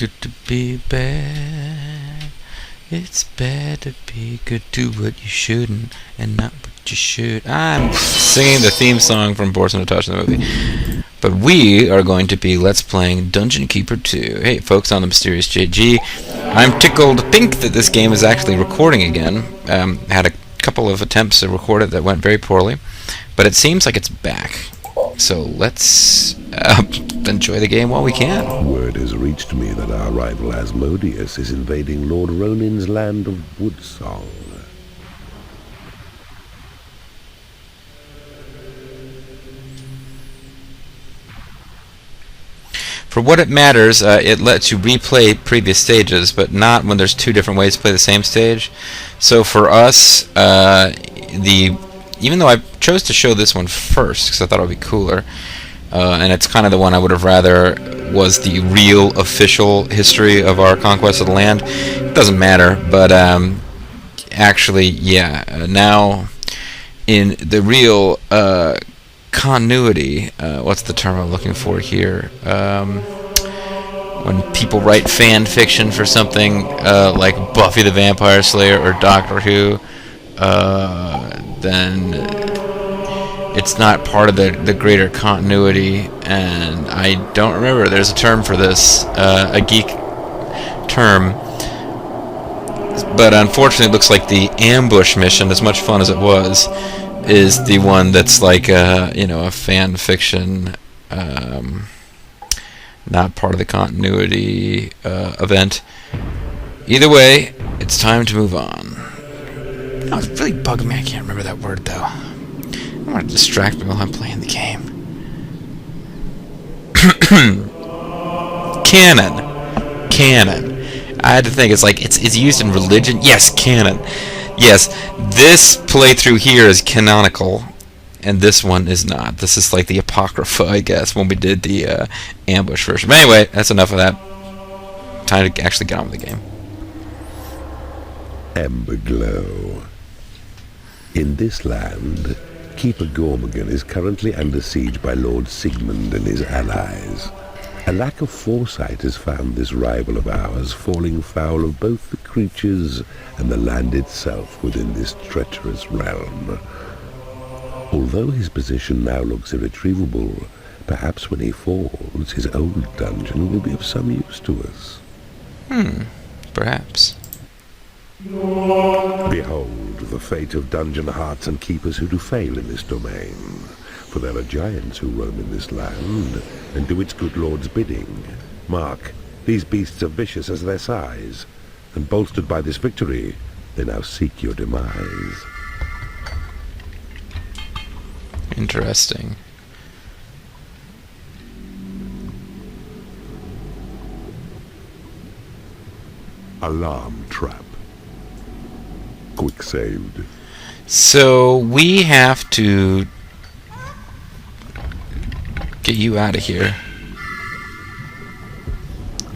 good to be bad. It's bad to be good. Do what you shouldn't and not what you should. I'm singing the theme song from Boris and Natasha the movie. But we are going to be Let's Playing Dungeon Keeper 2. Hey, folks, on the Mysterious JG. I'm tickled to think that this game is actually recording again. I had a couple of attempts to record it that went very poorly. But it seems like it's back. So let's enjoy the game while we can. Word has reached me that our rival Asmodeus is invading Lord Ronin's land of Woodsong. For what it matters, it lets you replay previous stages, but not when there's two different ways to play the same stage. So for us, even though I chose to show this one first because I thought it would be cooler, and it's kind of the one I would have rather was the real official history of our conquest of the land. It doesn't matter, but actually, yeah, now in the real continuity, what's the term I'm looking for here? When people write fan fiction for something like Buffy the Vampire Slayer or Doctor Who, then it's not part of the greater continuity, and I don't remember. There's a term for this, a geek term, but unfortunately it looks like the ambush mission, as much fun as it was, is the one that's like a fan fiction, not part of the continuity event. Either way, it's time to move on. Oh, it's really bugging me. I can't remember that word, though. I don't want to distract me while I'm playing the game. Canon. I had to think. It's like it's used in religion. Yes, canon. Yes, this playthrough here is canonical, and this one is not. This is like the Apocrypha, I guess, when we did the ambush version. But anyway, that's enough of that. Time to actually get on with the game. Emberglow. In this land, Keeper Gormagan is currently under siege by Lord Sigmund and his allies. A lack of foresight has found this rival of ours falling foul of both the creatures and the land itself within this treacherous realm. Although his position now looks irretrievable, perhaps when he falls, his old dungeon will be of some use to us. Perhaps. Behold the fate of dungeon hearts and keepers who do fail in this domain. For there are giants who roam in this land and do its good lord's bidding. Mark, these beasts are vicious as their size, and bolstered by this victory, they now seek your demise. Interesting. Alarm trap. Quick saved. So we have to get you out of here.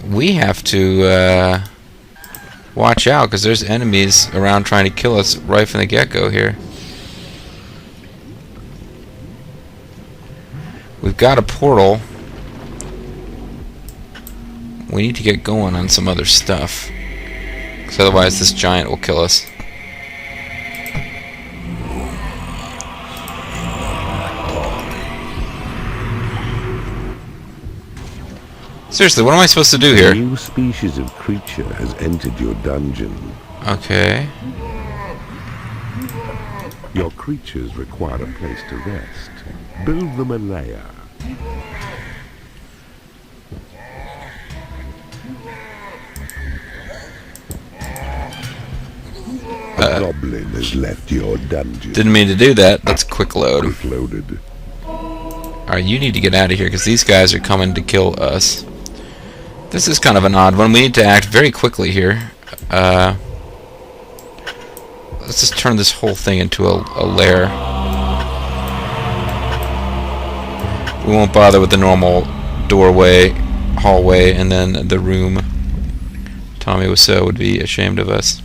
We have to watch out because there's enemies around trying to kill us right from the get-go here. We've got a portal. We need to get going on some other stuff, because otherwise this giant will kill us. Seriously, what am I supposed to do here? A new species of creature has entered your dungeon. Okay. Your creatures require a place to rest. Build them a lair. A goblin has left your dungeon. Didn't mean to do that. Let's quick load. Quick loaded. Alright, you need to get out of here because these guys are coming to kill us. This is kind of an odd one. We need to act very quickly here. Let's just turn this whole thing into a lair. We won't bother with the normal doorway, hallway, and then the room. Tommy Wiseau would be ashamed of us.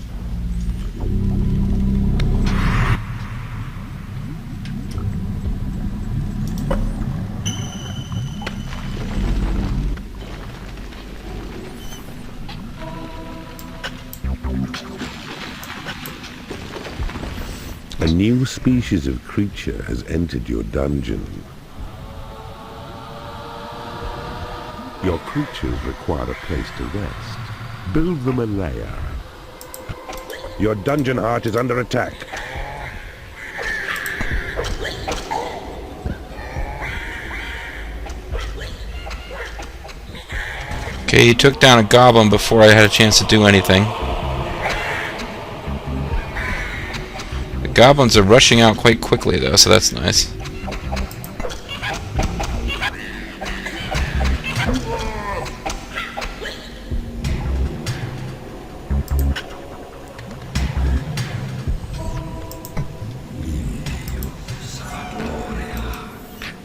A new species of creature has entered your dungeon. Your creatures require a place to rest. Build them a lair. Your dungeon heart is under attack. Okay, he took down a goblin before I had a chance to do anything. The goblins are rushing out quite quickly, though, so that's nice.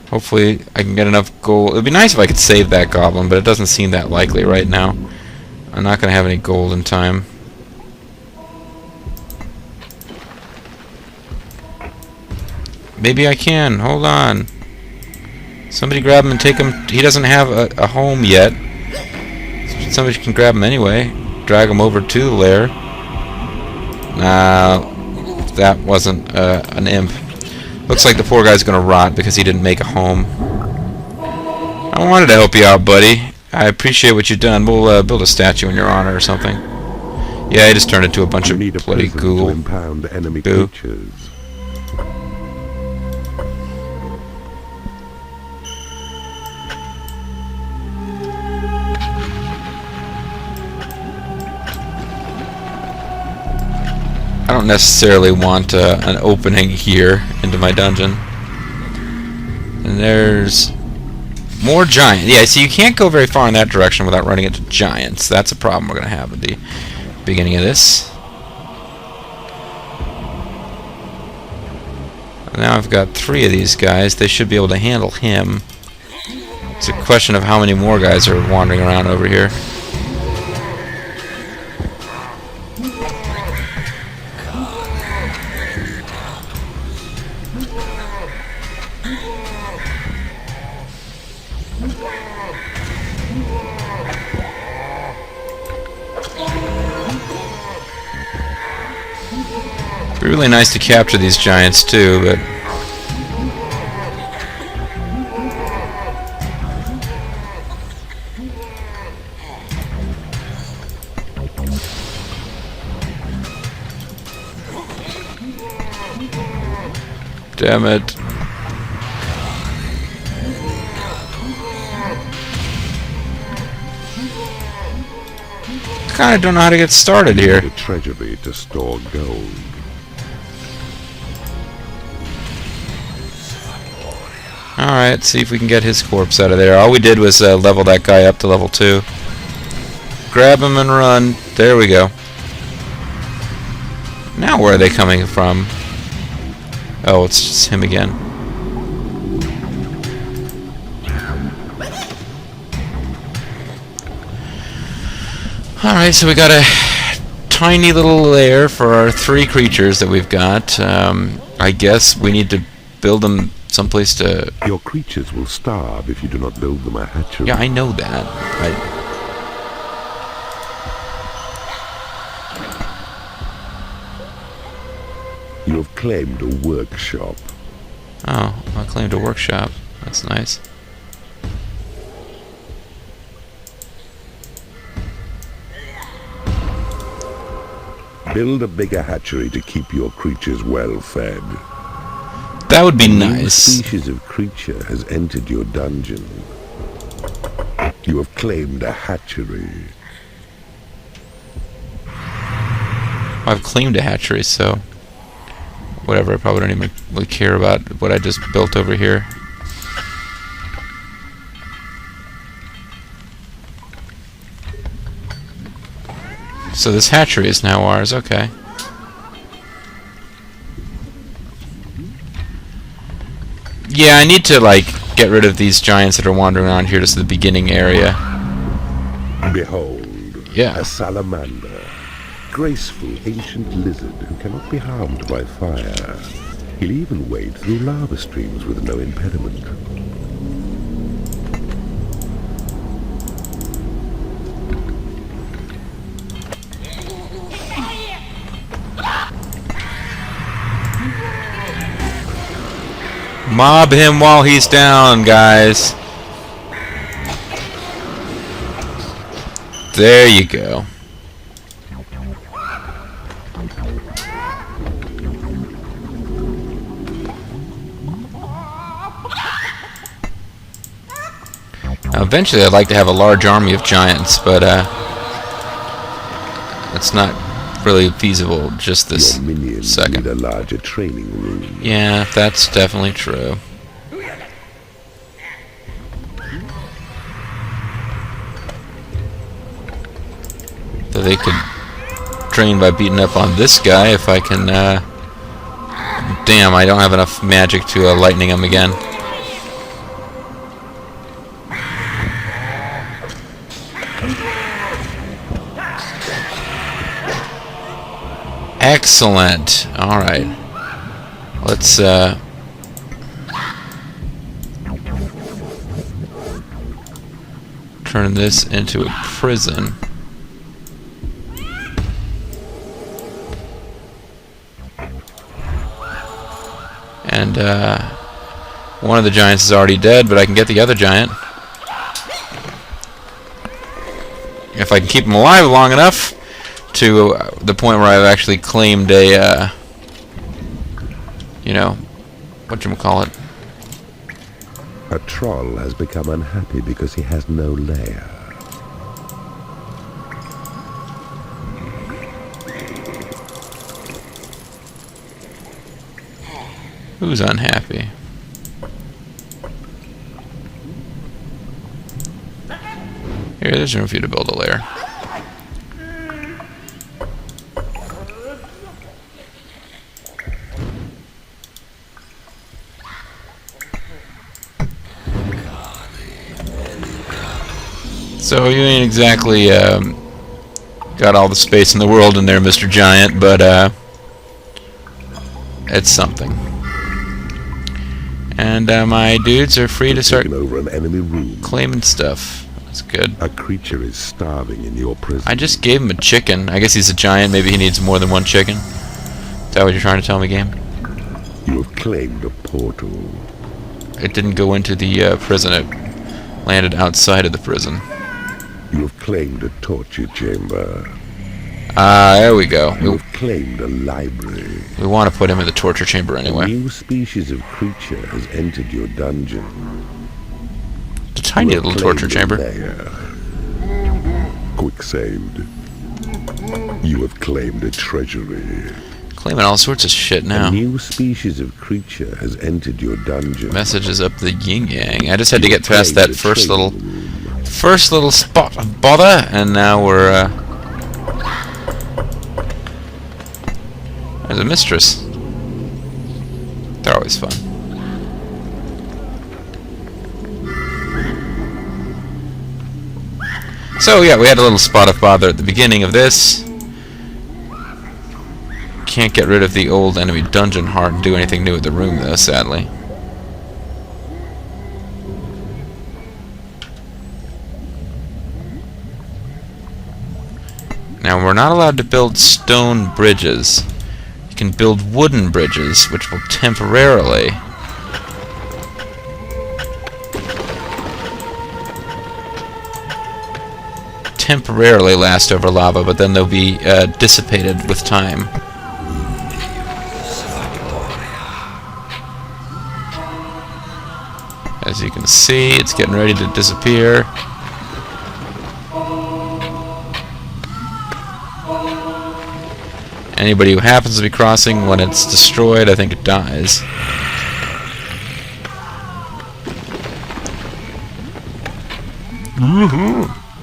Hopefully I can get enough gold. It would be nice if I could save that goblin, but it doesn't seem that likely right now. I'm not going to have any gold in time. Maybe I can. Hold on. Somebody grab him and take him. He doesn't have a home yet. Somebody can grab him anyway. Drag him over to the lair. Nah, that wasn't an imp. Looks like the poor guy's gonna rot because he didn't make a home. I wanted to help you out, buddy. I appreciate what you've done. We'll build a statue in your honor or something. Yeah, he just turned into a bunch of bloody ghoul. Impound enemy Goo. creatures. I don't necessarily want an opening here into my dungeon. And there's more giants. Yeah, see, you can't go very far in that direction without running into giants. That's a problem we're going to have at the beginning of this. And now I've got 3 of these guys. They should be able to handle him. It's a question of how many more guys are wandering around over here. It'd be really nice to capture these giants too, but damn it. Kinda don't know how to get started here. The treasury to store gold. Alright, see if we can get his corpse out of there. All we did was level that guy up to level 2. Grab him and run. There we go. Now where are they coming from? Oh, it's just him again. Alright, so we got a tiny little lair for our 3 creatures that we've got. I guess we need to build them someplace to... Your creatures will starve if you do not build them a hatchery. Yeah, I know that. You have claimed a workshop. Oh, I claimed a workshop. That's nice. Build a bigger hatchery to keep your creatures well fed. That would be A new nice. species of creature has entered your dungeon. You have claimed a hatchery. I've claimed a hatchery, so whatever. I probably don't even really care about what I just built over here. So this hatchery is now ours. Okay. Yeah, I need to like get rid of these giants that are wandering around here just the beginning area. Behold, Yeah. a salamander, graceful ancient lizard who cannot be harmed by fire. He'll even wade through lava streams with no impediment. Mob him while he's down, guys. There you go. Now, eventually I'd like to have a large army of giants, but it's not really feasible just this Your minions second. need a larger training room. Yeah, that's definitely true. So they could train by beating up on this guy if I can. Damn, I don't have enough magic to lightning him again. Excellent. All right. Let's turn this into a prison. And one of the giants is already dead, but I can get the other giant. If I can keep him alive long enough to the point where I've actually claimed a, you know, whatchamacallit. A troll has become unhappy because he has no lair. Who's unhappy? Here, there's room for you to build a lair. So you ain't exactly got all the space in the world in there, Mr. Giant, but it's something. And my dudes are free to start over an enemy room. claiming stuff. That's good. A creature is starving in your prison. I just gave him a chicken. I guess he's a giant. Maybe he needs more than one chicken. Is that what you're trying to tell me, game? You have claimed a portal. It didn't go into the prison. It landed outside of the prison. You have claimed a torture chamber. There we go. You have claimed a library. We want to put him in the torture chamber A anyway. new species of creature has entered your dungeon. It's a tiny You have little torture claimed a chamber. lair. Quicksand. You have claimed a treasury. Claiming all sorts of shit A now. new species of creature has entered your dungeon. Messages up the yin yang. I just had to You get past claimed that a first trading little room. spot of bother, and now we're there's a mistress. They're always fun. So yeah, we had a little spot of bother at the beginning of this. Can't get rid of the old enemy dungeon heart and do anything new with the room though, sadly. Now we're not allowed to build stone bridges. You can build wooden bridges, which will temporarily last over lava, but then they'll be dissipated with time. As you can see, it's getting ready to disappear. Anybody who happens to be crossing when it's destroyed, I think it dies.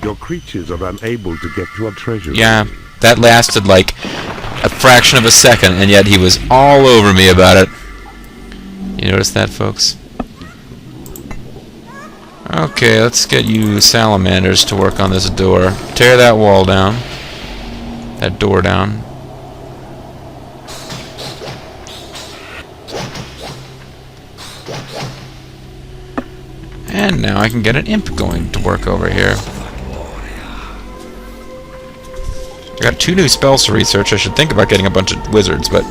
Your creatures are unable to get to a treasure. Yeah, that lasted like a fraction of a second, and yet he was all over me about it. You notice that, folks? Okay, let's get you salamanders to work on this door. Tear that wall down. That door down. And now I can get an imp going to work over here. I got 2 new spells to research. I should think about getting a bunch of wizards, but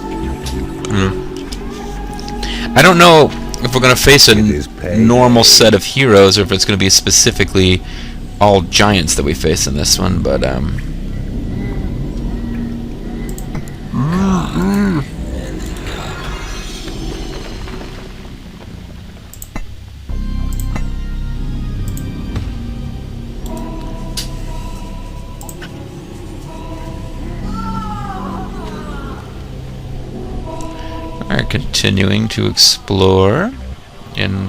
I don't know if we're going to face a normal set of heroes, or if it's going to be specifically all giants that we face in this one, but are continuing to explore in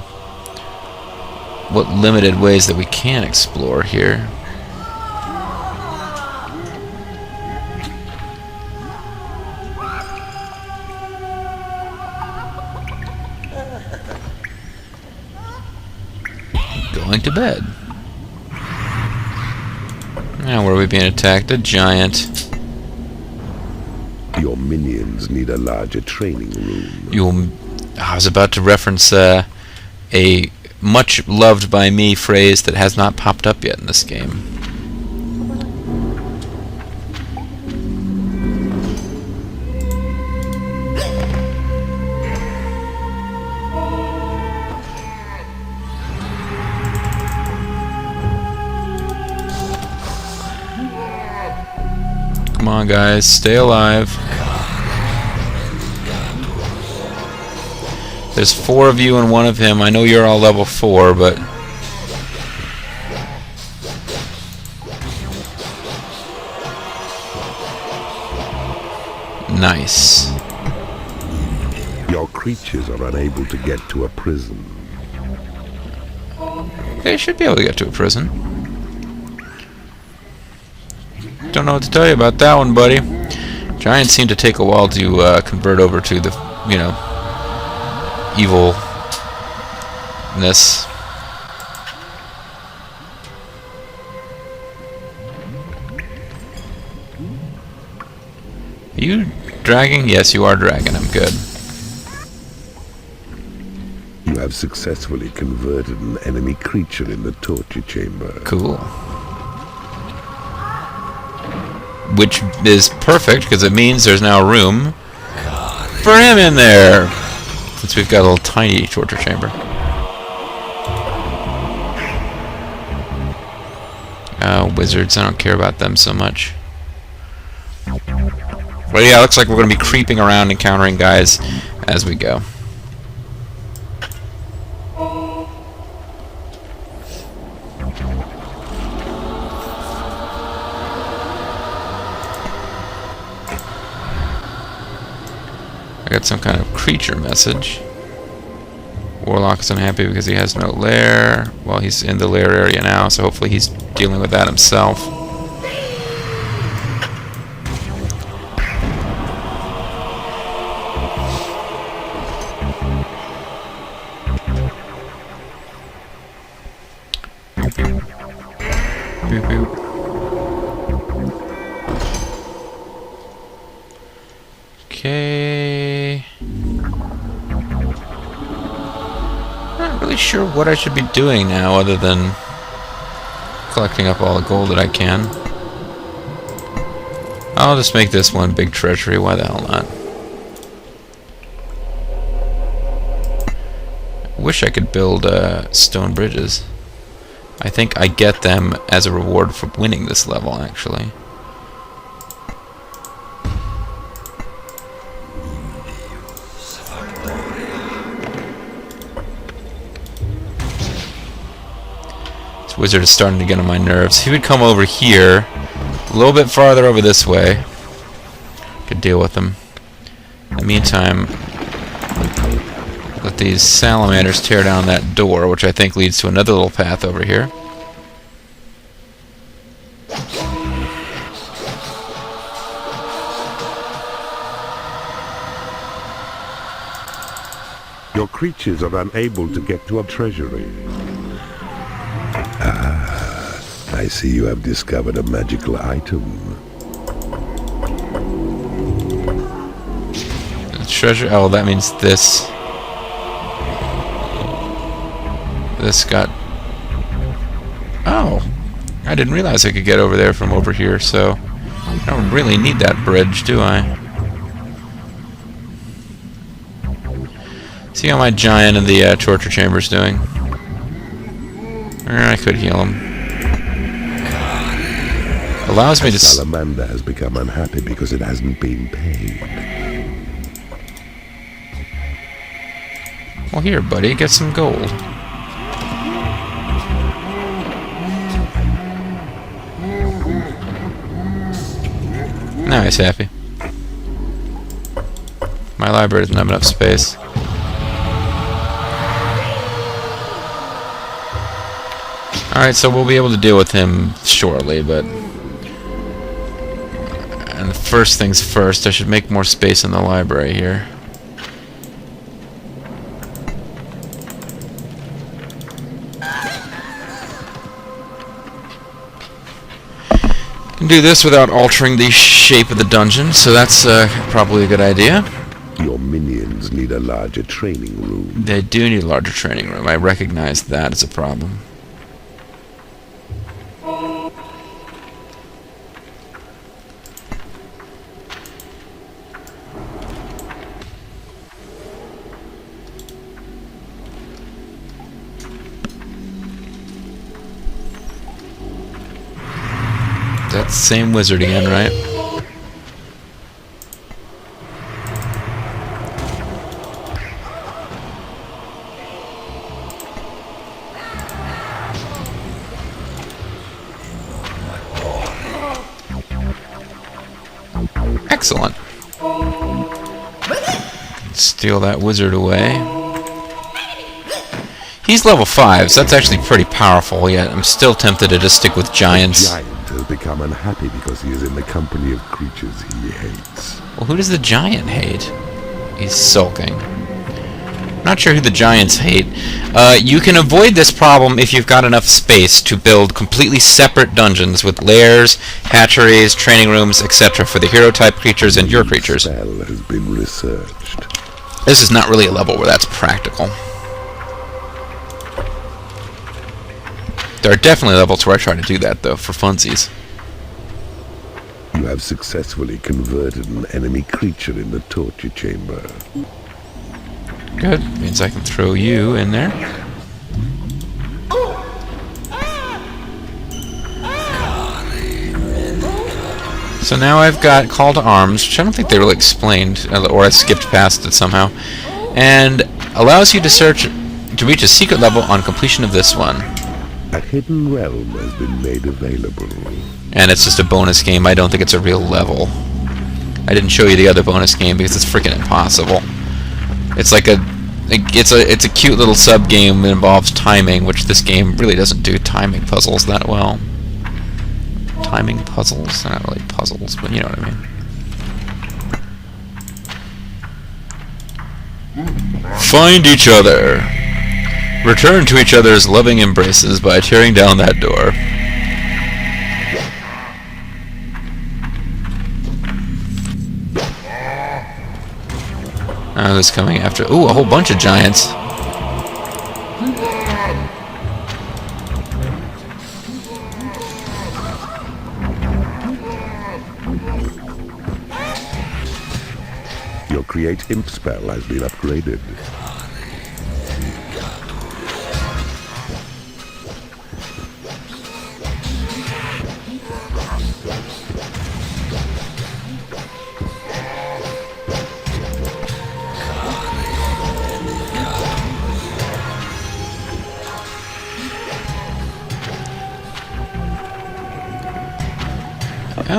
what limited ways that we can explore here. Going to bed. Now where are we being attacked? A giant. Your minions need a larger training room. I was about to reference a much loved by me phrase that has not popped up yet in this game. Come on, guys, stay alive. There's 4 of you and 1 of him. I know you're all level 4, but nice. Your creatures are unable to get to a prison. They should be able to get to a prison. Don't know what to tell you about that one, buddy. Giants seem to take a while to convert over to the, you know, evilness. Are you dragging? Yes, you are dragging him. Good. You have successfully converted an enemy creature in the torture chamber. Cool. Which is perfect, because it means there's now room for him in there. Since we've got a little tiny torture chamber. Wizards, I don't care about them so much. Well, yeah, looks like we're going to be creeping around encountering guys as we go. I got some kind of creature message. Warlock is unhappy because he has no lair. Well, he's in the lair area now, so hopefully he's dealing with that himself. Boop, boop. Okay. Not really sure what I should be doing now other than collecting up all the gold that I can. I'll just make this one big treasury, why the hell not? Wish I could build stone bridges. I think I get them as a reward for winning this level, actually. This wizard is starting to get on my nerves. He would come over here, a little bit farther over this way. Could deal with him. In the meantime, let these salamanders tear down that door, which I think leads to another little path over here. Your creatures are unable to get to a treasury. Ah, I see you have discovered a magical item. The treasure... Oh, that means this. This got... Oh! I didn't realize I could get over there from over here, so... I don't really need that bridge, do I? See how my giant in the torture chamber's doing. I could heal him. Allows me to... Salamander has become unhappy because it hasn't been paid. Well, here, buddy, get some gold. Now he's happy. My library doesn't have enough space. Alright, so we'll be able to deal with him shortly, but... And first things first, I should make more space in the library here. Can do this without altering the shape of the dungeon, so that's probably a good idea. Your minions need a larger training room. They do need a larger training room. I recognize that as a problem. That's the same wizard again, right? Excellent. Steal that wizard away. He's level 5, so that's actually pretty powerful, yet I'm still tempted to just stick with giants. The giant has become unhappy because he is in the company of creatures he hates. Well, who does the giant hate? He's sulking. Not sure who the giants hate. You can avoid this problem if you've got enough space to build completely separate dungeons with lairs, hatcheries, training rooms, etc. for the hero-type creatures and your creatures. The spell has been researched. This is not really a level where that's practical. There are definitely levels where I try to do that, though, for funsies. You have successfully converted an enemy creature in the torture chamber. Good. Means I can throw you in there. So now I've got Call to Arms, which I don't think they really explained, or I skipped past it somehow, and allows you to search to reach a secret level on completion of this one. A hidden realm has been made available. And it's just a bonus game. I don't think it's a real level. I didn't show you the other bonus game because it's freaking impossible. It's like it's a cute little sub game that involves timing, which this game really doesn't do timing puzzles that well. Timing puzzles? They're not really puzzles, but you know what I mean. Find each other. Return to each other's loving embraces by tearing down that door. Oh, who's coming after? Ooh, a whole bunch of giants. Your create imp spell has been upgraded.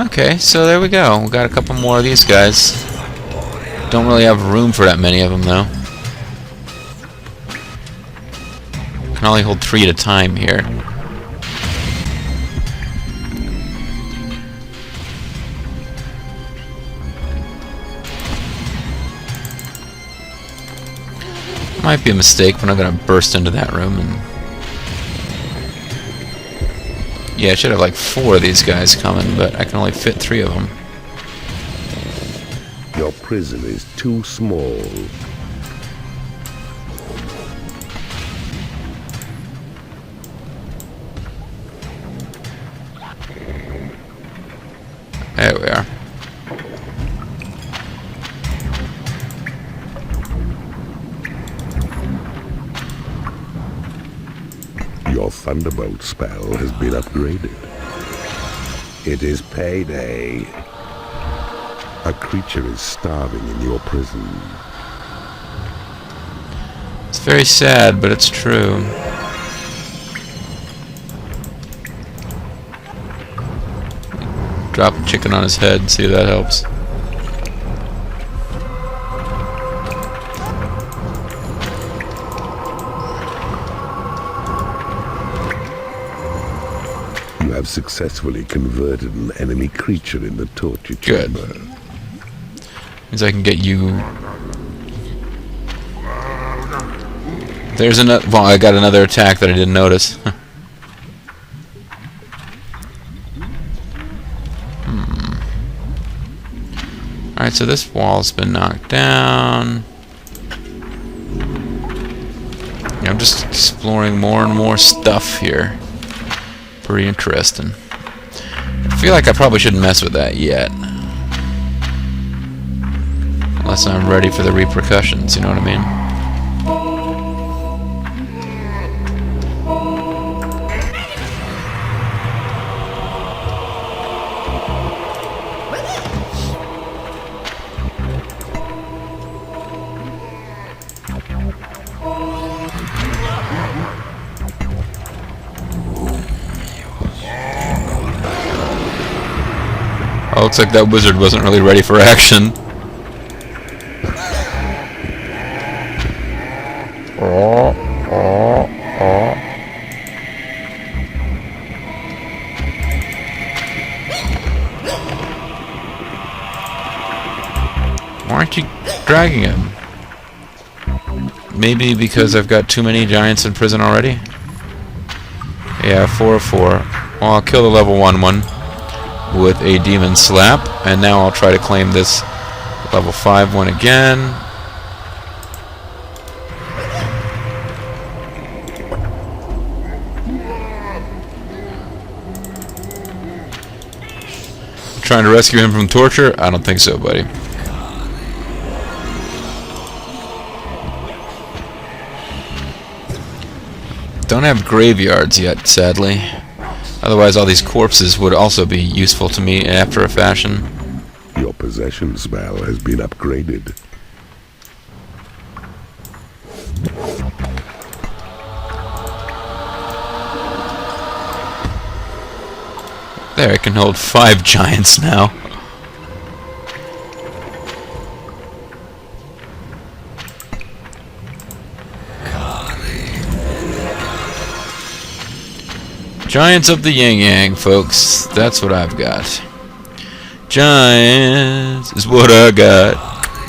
Okay, so there we go. We got a couple more of these guys. Don't really have room for that many of them, though. Can only hold 3 at a time here. Might be a mistake, but I'm gonna burst into that room and... Yeah, I should have like 4 of these guys coming, but I can only fit 3 of them. Your prison is too small. There we are. thunderbolt spell has been upgraded. It is payday. A creature is starving in your prison. It's very sad, but it's true. Drop a chicken on his head, see if that helps. You have successfully converted an enemy creature in the torture chamber. Good. Means I can get you. There's another. Well, I got another attack that I didn't notice. Alright, so this wall's been knocked down. Yeah, I'm just exploring more and more stuff here. Pretty interesting. I feel like I probably shouldn't mess with that yet. Unless I'm ready for the repercussions, you know what I mean? Oh, looks like that wizard wasn't really ready for action. Why aren't you dragging him? Maybe because I've got too many giants in prison already? Yeah, 4 of 4. Well, I'll kill the level 1 one with a demon slap, and now I'll try to claim this level 5 one again. Trying to rescue him from torture? I don't think so, buddy. Don't have graveyards yet, sadly. Otherwise, all these corpses would also be useful to me after a fashion. Your possession spell has been upgraded. There, I can hold 5 giants now. Giants of the Yin Yang, folks. That's what I've got. Giants is what I got.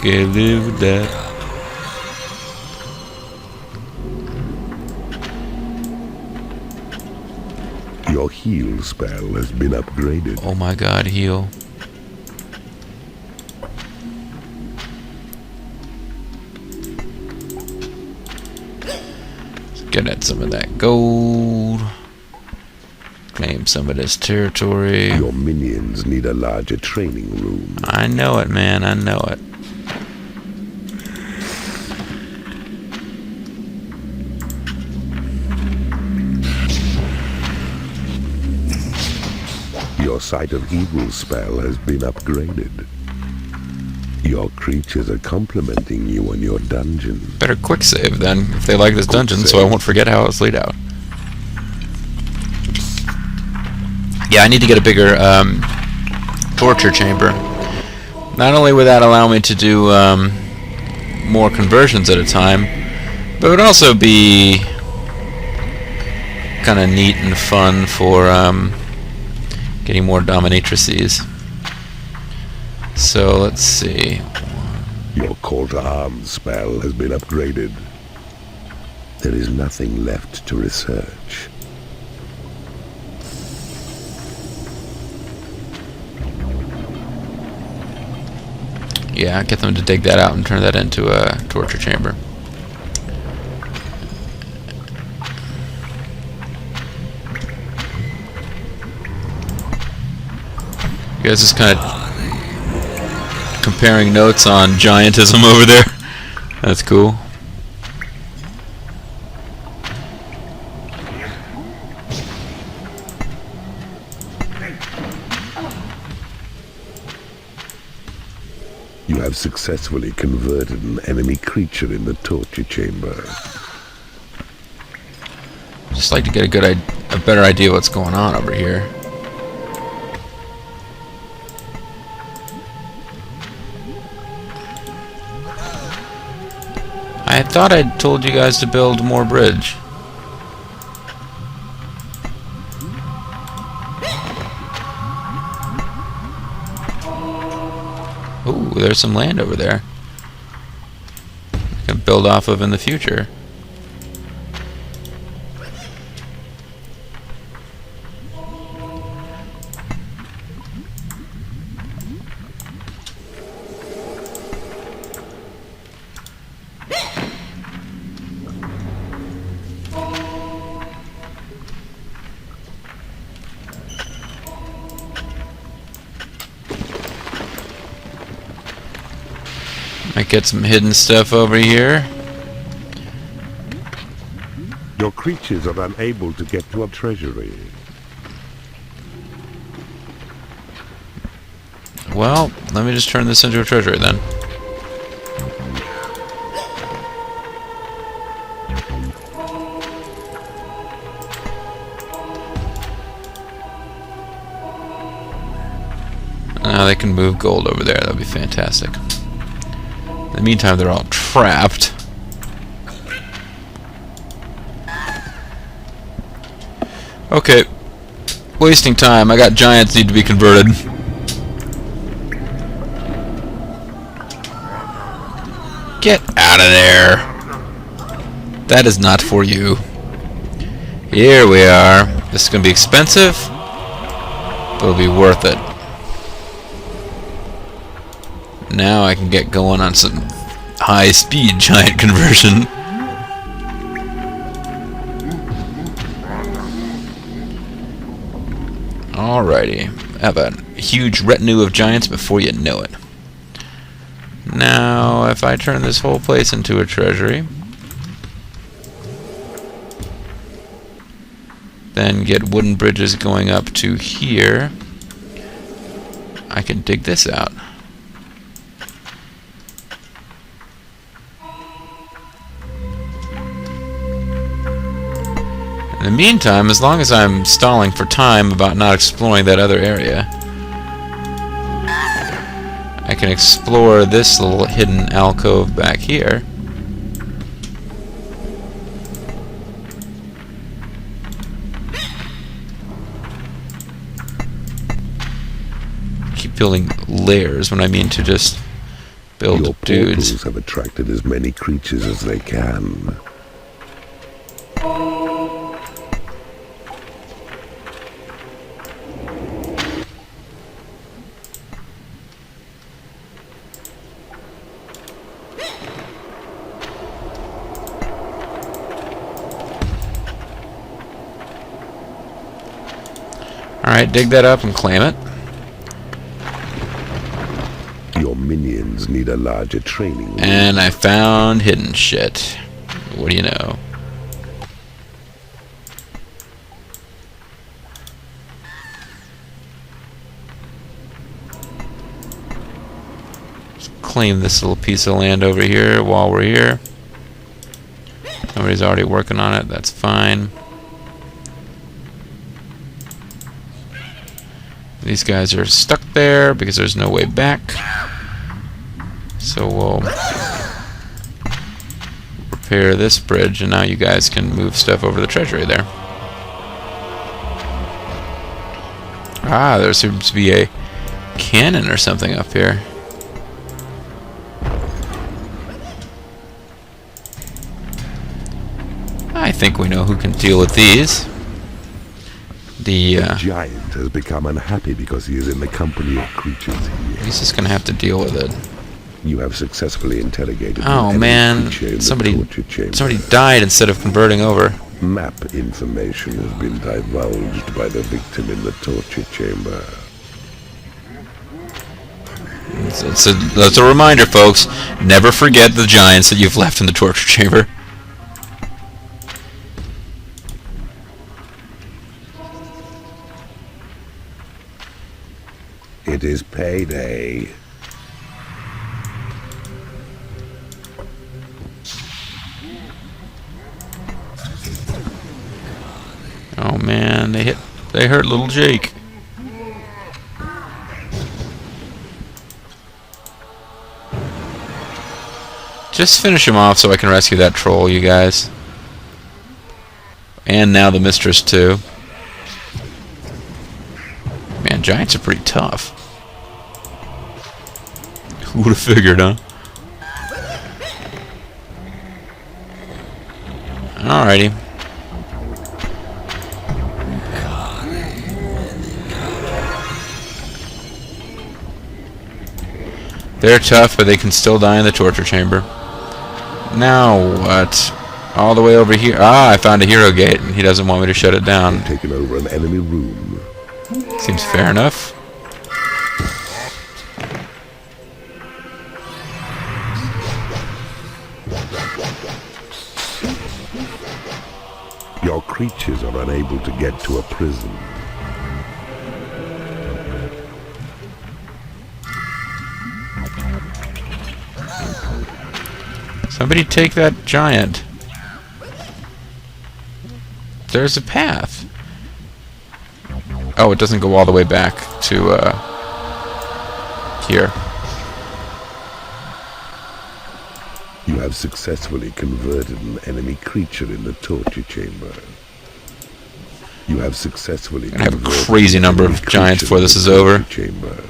Can't live with that. Your heal spell has been upgraded. Oh my god, heal. Let's get at some of that gold. Claim some of this territory. Your minions need a larger training room. I know it, man. I know it. Your Sight of Evil spell has been upgraded. Your creatures are complimenting you on your dungeon. Better quick save then, if they like this dungeon, so I won't forget how it's laid out. Yeah, I need to get a bigger torture chamber. Not only would that allow me to do more conversions at a time, but it would also be kind of neat and fun for getting more dominatrices. So let's see. Your Call to Arms spell has been upgraded. There is nothing left to research. Yeah, get them to dig that out and turn that into a torture chamber. You guys just kind of comparing notes on giantism over there. That's cool. You have successfully converted an enemy creature in the torture chamber. Just like to get a better idea what's going on over here. I thought I'd told you guys to build more bridge. Ooh, there's some land over there I can build off of in the future. Might get some hidden stuff over here. Your creatures are unable to get to a treasury. Well, let me just turn this into a treasury then. Now they can move gold over there. That'll be fantastic. In the meantime, they're all trapped. Okay. Wasting time. I got giants need to be converted. Get out of there. That is not for you. Here we are. This is going to be expensive, but it'll be worth it. Now I can get going on some high-speed giant conversion. Alrighty. Have a huge retinue of giants before you know it. Now, if I turn this whole place into a treasury, then get wooden bridges going up to here, I can dig this out. In the meantime, as long as I'm stalling for time about not exploring that other area, I can explore this little hidden alcove back here. Keep building layers when I mean to just build Your dudes. portals have attracted as many creatures as they can. Alright, dig that up and claim it. Your minions need a larger training room. And I found hidden shit. What do you know? Let's claim this little piece of land over here while we're here. Nobody's already working on it, that's fine. These guys are stuck there because there's no way back. So we'll repair this bridge, and now you guys can move stuff over the treasury there. Ah, there seems to be a cannon or something up here. I think we know who can deal with these. The giant has become unhappy because he is in the company of creatures here. he's just gonna have to deal with it. You have successfully interrogated Oh an enemy man, creature in the somebody torture chamber. died instead of converting over. Map information has been divulged by the victim in the torture chamber. That's a reminder, folks. Never forget the giants that you've left in the torture chamber. It is payday. They hurt little Jake. Just finish him off so I can rescue that troll, you guys. And now the mistress, too. Man, giants are pretty tough. Who would have figured, huh? Alrighty. They're tough, but they can still die in the torture chamber. Now what? All the way over here. Ah, I found a hero gate, and he doesn't want me to shut it down. Taken over an enemy room. Seems fair enough. Your creatures are unable to get to a prison. Somebody take that giant. There's a path. Oh, it doesn't go all the way back to here. You have successfully converted an enemy creature in the torture chamber. You have successfully I have a crazy number of giants before this is over. Chamber.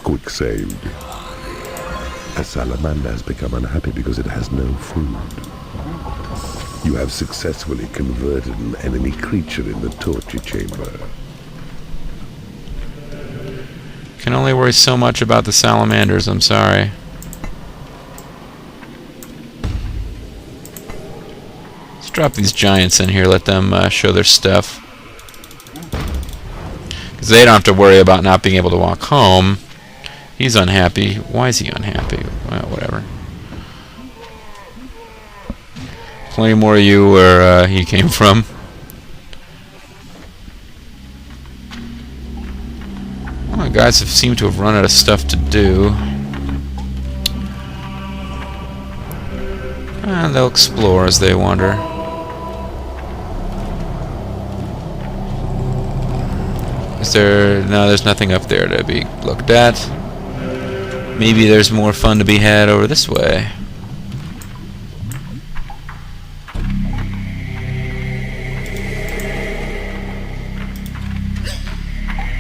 Quick saved. A salamander has become unhappy because it has no food. You have successfully converted an enemy creature in the torture chamber. Can only worry so much about the salamanders, I'm sorry. Let's drop these giants in here, let them show their stuff. Because they don't have to worry about not being able to walk home. He's unhappy. Why is he unhappy? Well, whatever. Plenty more of you where he came from. Well, my guys have seemed to have run out of stuff to do. And they'll explore as they wander. Is there... No, there's nothing up there to be looked at. Maybe there's more fun to be had over this way.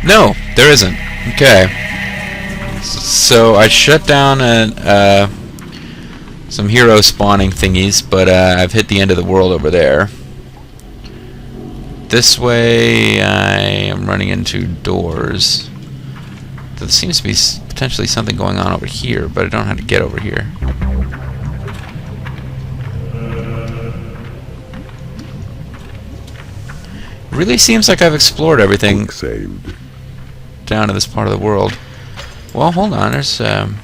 No, there isn't. Okay. So I shut down some hero spawning thingies, but I've hit the end of the world over there. This way I am running into doors. There seems to be potentially something going on over here, but I don't know how to get over here. Really seems like I've explored everything down to this part of the world. Well, hold on, there's some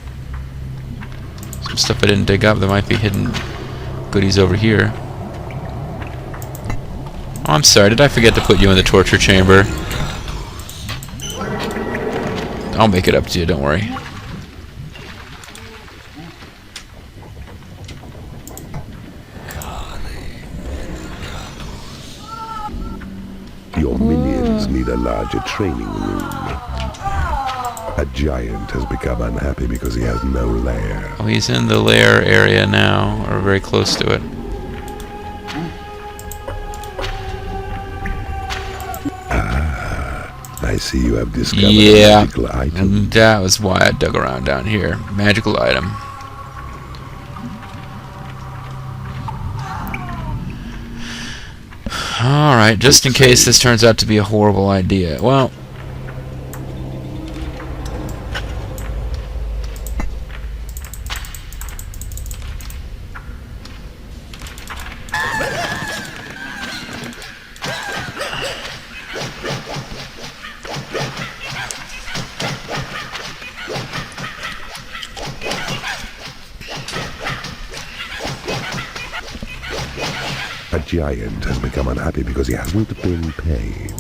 stuff I didn't dig up. There might be hidden goodies over here. Oh, I'm sorry, did I forget to put you in the torture chamber? I'll make it up to you, don't worry. Your minions need a larger training room. A giant has become unhappy because he has no lair. Oh, he's in the lair area now, or very close to it. I see you have discovered a magical item. And that was why I dug around down here. Magical item. Alright, just in case this turns out to be a horrible idea. Well... A giant has become unhappy because he hasn't been paid.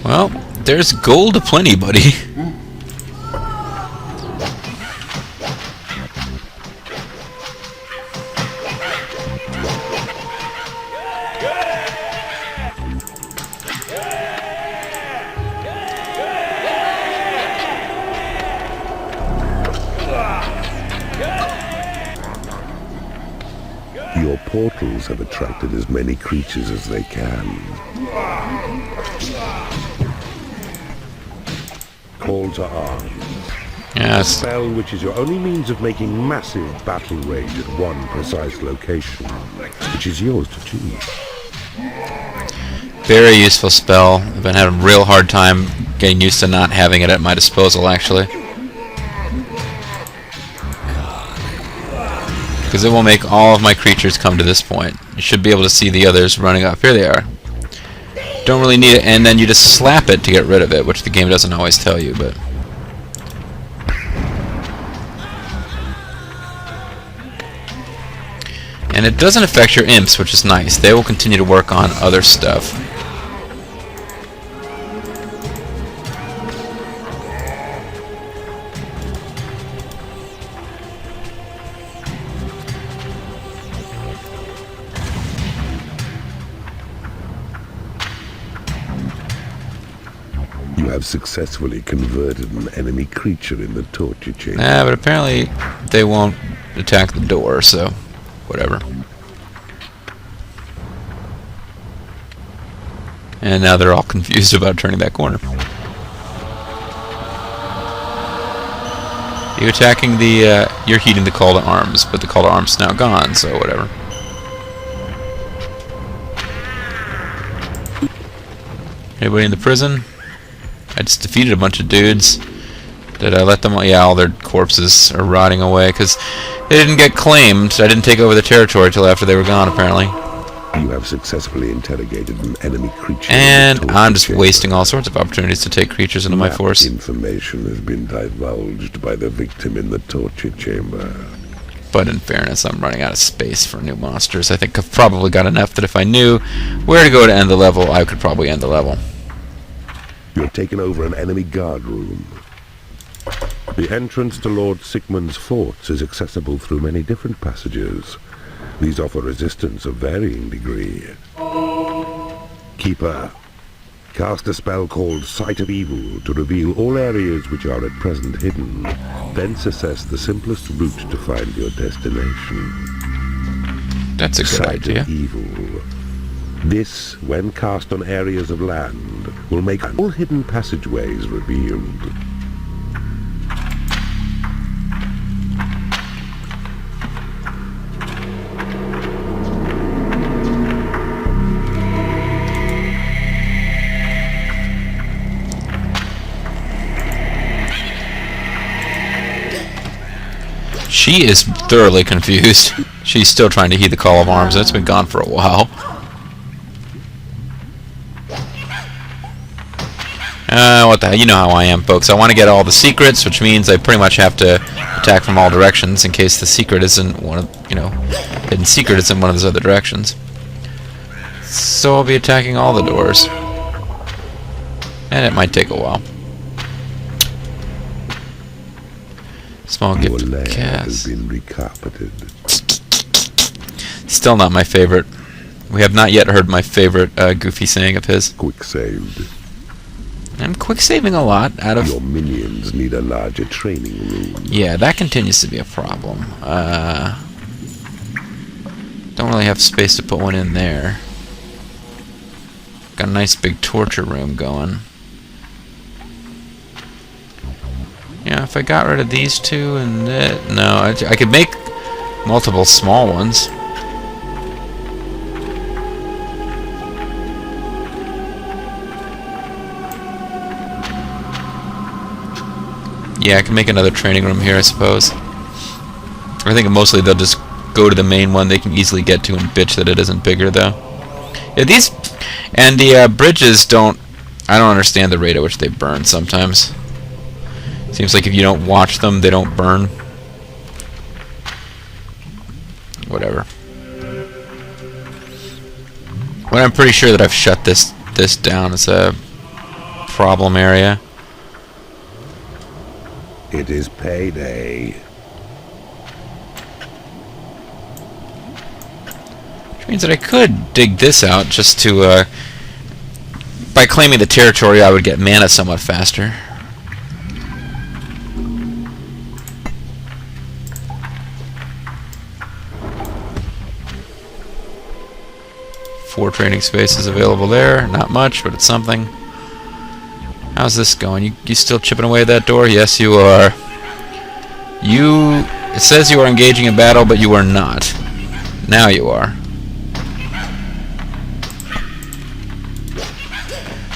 Well, there's gold aplenty, buddy. Your portals have attracted as many creatures as they can. Call to arms. Yes. A spell which is your only means of making massive battle rage at one precise location, which is yours to choose. Very useful spell. I've been having a real hard time getting used to not having it at my disposal, actually. Because it will make all of my creatures come to this point. You should be able to see the others running up. Here they are. Don't really need it, and then you just slap it to get rid of it, which the game doesn't always tell you, but... And it doesn't affect your imps, which is nice. They will continue to work on other stuff. You have successfully converted an enemy creature in the torture chamber. But apparently they won't attack the door, so whatever. And now they're all confused about turning that corner. You're attacking the, you're heeding the call to arms, but the call to arms is now gone, so whatever. Anybody in the prison? I just defeated a bunch of dudes. Did I let them? Yeah, all their corpses are rotting away because they didn't get claimed. I didn't take over the territory till after they were gone, apparently. You have successfully interrogated an enemy creature. And I'm just wasting all sorts of opportunities to take creatures into my force. Information has been divulged by the victim in the torture chamber. But in fairness, I'm running out of space for new monsters. I think I've probably got enough that if I knew where to go to end the level, I could probably end the level. You're taken over an enemy guard room. The entrance to Lord Sigmund's forts is accessible through many different passages. These offer resistance of varying degree. Keeper, cast a spell called Sight of Evil to reveal all areas which are at present hidden. Thence assess the simplest route to find your destination. That's a good Sight idea. of Evil. This, when cast on areas of land, will make all hidden passageways revealed. She is thoroughly confused. She's still trying to heed the call of arms. That's been gone for a while. What the hell? You know how I am, folks. I want to get all the secrets, which means I pretty much have to attack from all directions in case the secret isn't one of, hidden secret isn't one of those other directions. So I'll be attacking all the doors. And it might take a while. Small Your gift lair cast. has been recarpeted. Still not my favorite. We have not yet heard my favorite goofy saying of his. Quick saved. I'm quick saving a lot out of... Your minions need a larger training room. Yeah, that continues to be a problem. Don't really have space to put one in there. Got a nice big torture room going. Yeah, if I got rid of these two and that... No, I could make multiple small ones. Yeah, I can make another training room here, I suppose. I think mostly they'll just go to the main one they can easily get to and bitch that it isn't bigger, though. Yeah, these... And the bridges don't... I don't understand the rate at which they burn sometimes. Seems like if you don't watch them, they don't burn. Whatever. But I'm pretty sure that I've shut this down as a problem area. It is payday. Which means that I could dig this out just to, by claiming the territory, I would get mana somewhat faster. 4 training spaces available there. Not much, but it's something. How's this going? You still chipping away at that door? Yes, you are. It says you are engaging in battle, but you are not. Now you are.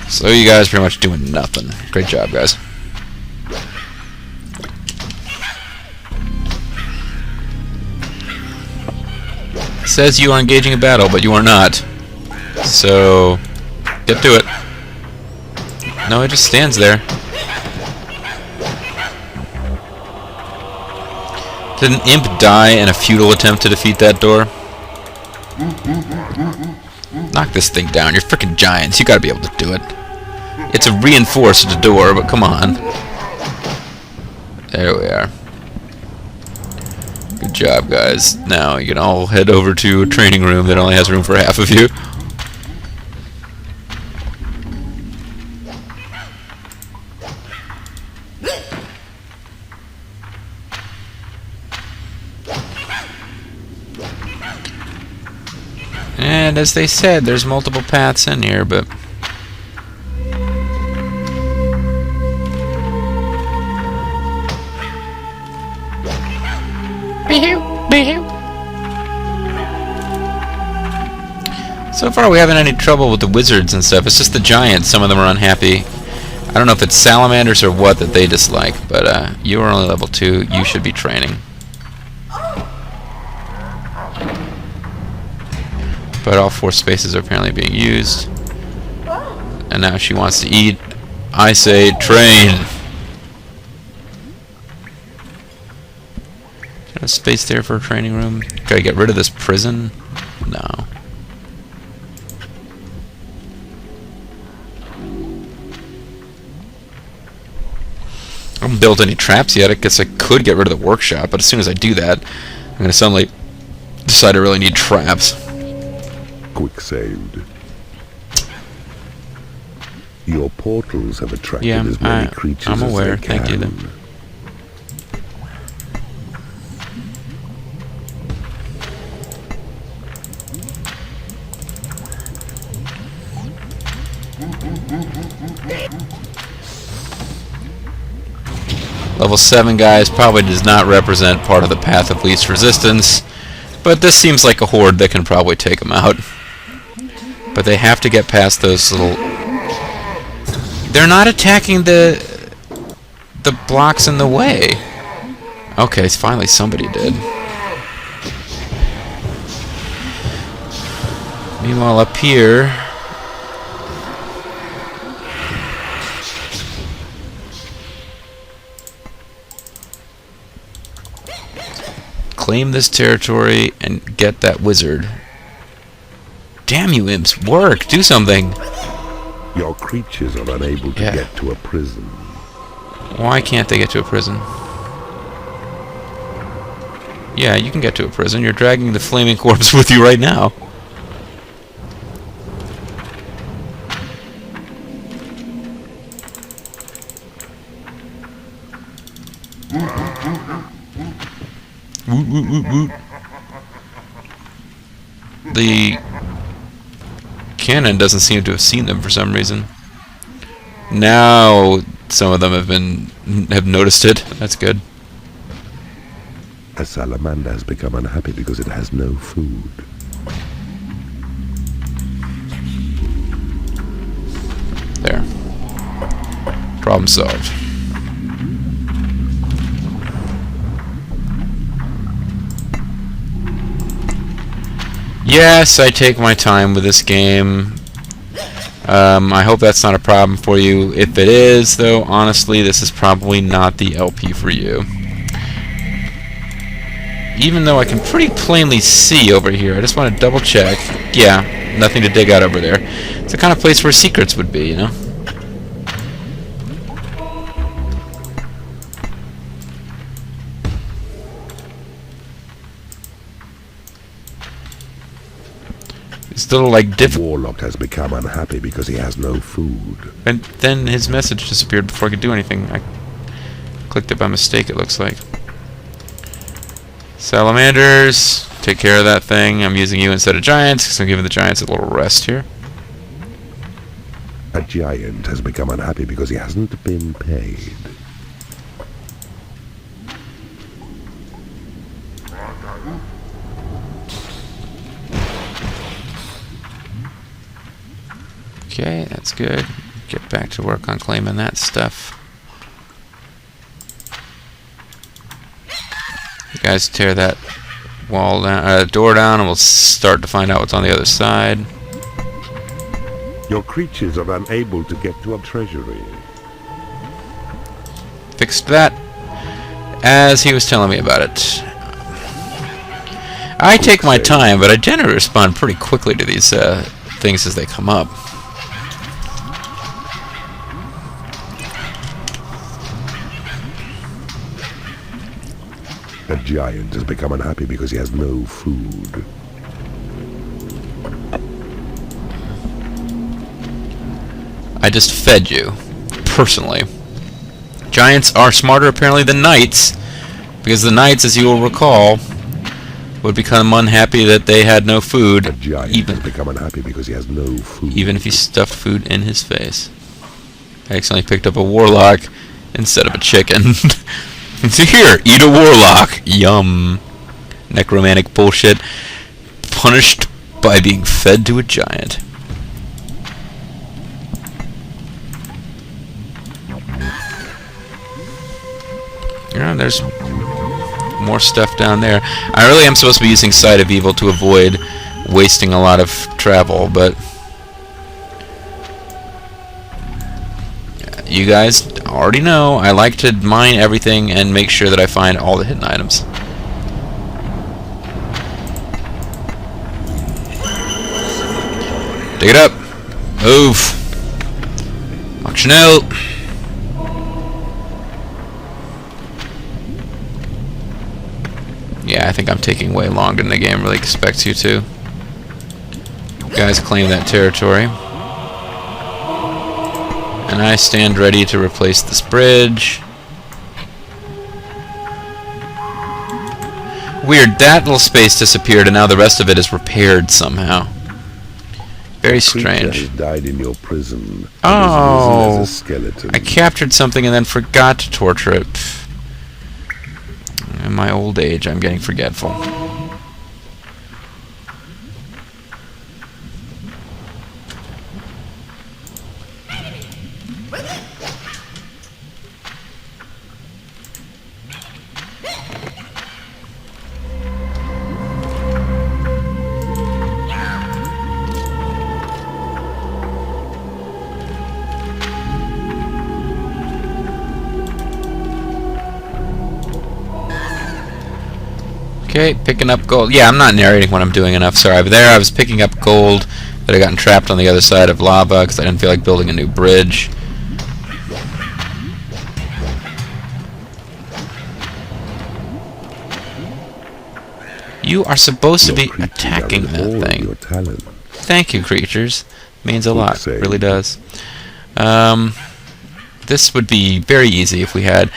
So you guys are pretty much doing nothing. Great job, guys. It says you are engaging in battle, but you are not. So get to it. No, it just stands there. Did an imp die in a futile attempt to defeat that door? Knock this thing down. You're freaking giants. You gotta be able to do it. It's a reinforced door, but come on. There we are. Good job, guys. Now you can all head over to a training room that only has room for half of you. And as they said, there's multiple paths in here, but... So far we haven't had any trouble with the wizards and stuff. It's just the giants. Some of them are unhappy. I don't know if it's salamanders or what that they dislike, but you are only level 2. You should be training. But all 4 spaces are apparently being used. And now she wants to eat. I say train. Got a space there for a training room. Can I get rid of this prison? No. I haven't built any traps yet. I guess I could get rid of the workshop, but as soon as I do that, I'm going to suddenly decide I really need traps. Quick saved. Your portals have attracted as many creatures I'm aware. as they can. Thank you, then. Level 7 guys probably does not represent part of the path of least resistance, but this seems like a horde that can probably take them out. But they have to get past those little... They're not attacking the blocks in the way. Okay, finally somebody did. Meanwhile up here... Claim this territory and get that wizard. Damn you imps, work! Do something! Your creatures are unable to get to a prison. Why can't they get to a prison? Yeah, you can get to a prison. You're dragging the flaming corpse with you right now. Woot, woot, woot, woot. The cannon doesn't seem to have seen them for some reason. Now some of them have noticed it. That's good. A salamander has become unhappy because it has no food. There. Problem solved. Yes, I take my time with this game. I hope that's not a problem for you. If it is, though, honestly, this is probably not the LP for you. Even though I can pretty plainly see over here. I just want to double check. Yeah, nothing to dig out over there. It's the kind of place where secrets would be, you know? Still like The warlock has become unhappy because he has no food. And then his message disappeared before I could do anything. I clicked it by mistake, it looks like. Salamanders. take care of that thing. I'm using you instead of giants, because I'm giving the giants a little rest here. A giant has become unhappy because he hasn't been paid. Okay, that's good. Get back to work on claiming that stuff. You guys tear that wall down, door down, and we'll start to find out what's on the other side. Your creatures are unable to get to a treasury. Fixed that, as he was telling me about it. I take my time, but I generally respond pretty quickly to these things as they come up. A giant has become unhappy because he has no food. I just fed you, personally. Giants are smarter apparently than knights, because the knights, as you will recall, would become unhappy that they had no food. A giant has become unhappy because he has no food. Even if you stuffed food in his face. I accidentally picked up a warlock instead of a chicken. So here, eat a warlock. Yum. Necromantic bullshit. Punished by being fed to a giant. Yeah, there's more stuff down there. I really am supposed to be using Sight of Evil to avoid wasting a lot of travel, but you guys already know I like to mine everything and make sure that I find all the hidden items. Dig it up. Move. Auction out. Yeah, I think I'm taking way longer than the game really expects you to. You guys claim that territory. And I stand ready to replace this bridge. Weird, that little space disappeared and now the rest of it is repaired somehow. Very strange. Has died in your prison. Oh, as a skeleton. I captured something and then forgot to torture it. In my old age, I'm getting forgetful. Okay, picking up gold. Yeah, I'm not narrating what I'm doing enough. Sorry, but there I was picking up gold that I gotten trapped on the other side of lava because I didn't feel like building a new bridge. You are supposed to be attacking that thing. Thank you, creatures. Means a lot. Really does. This would be very easy if we had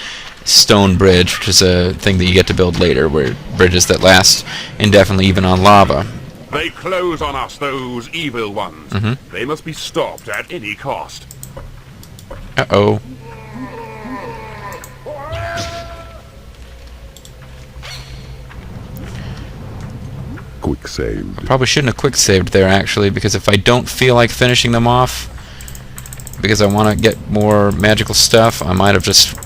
stone bridge, which is a thing that you get to build later, where bridges that last indefinitely even on lava. They close on us, those evil ones. They must be stopped at any cost. Uh-oh. Quick save. I probably shouldn't have quick saved there, actually, because if I don't feel like finishing them off, because I want to get more magical stuff, I might have just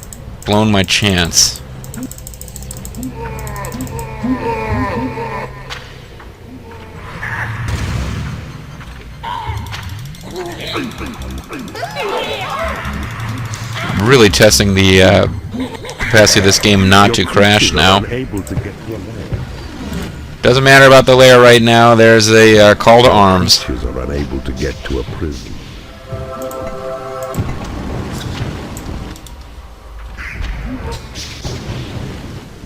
blown my chance. I'm really testing the capacity of this game not to crash now. Doesn't matter about the lair right now. There's a call to arms. Are unable to get to a prison.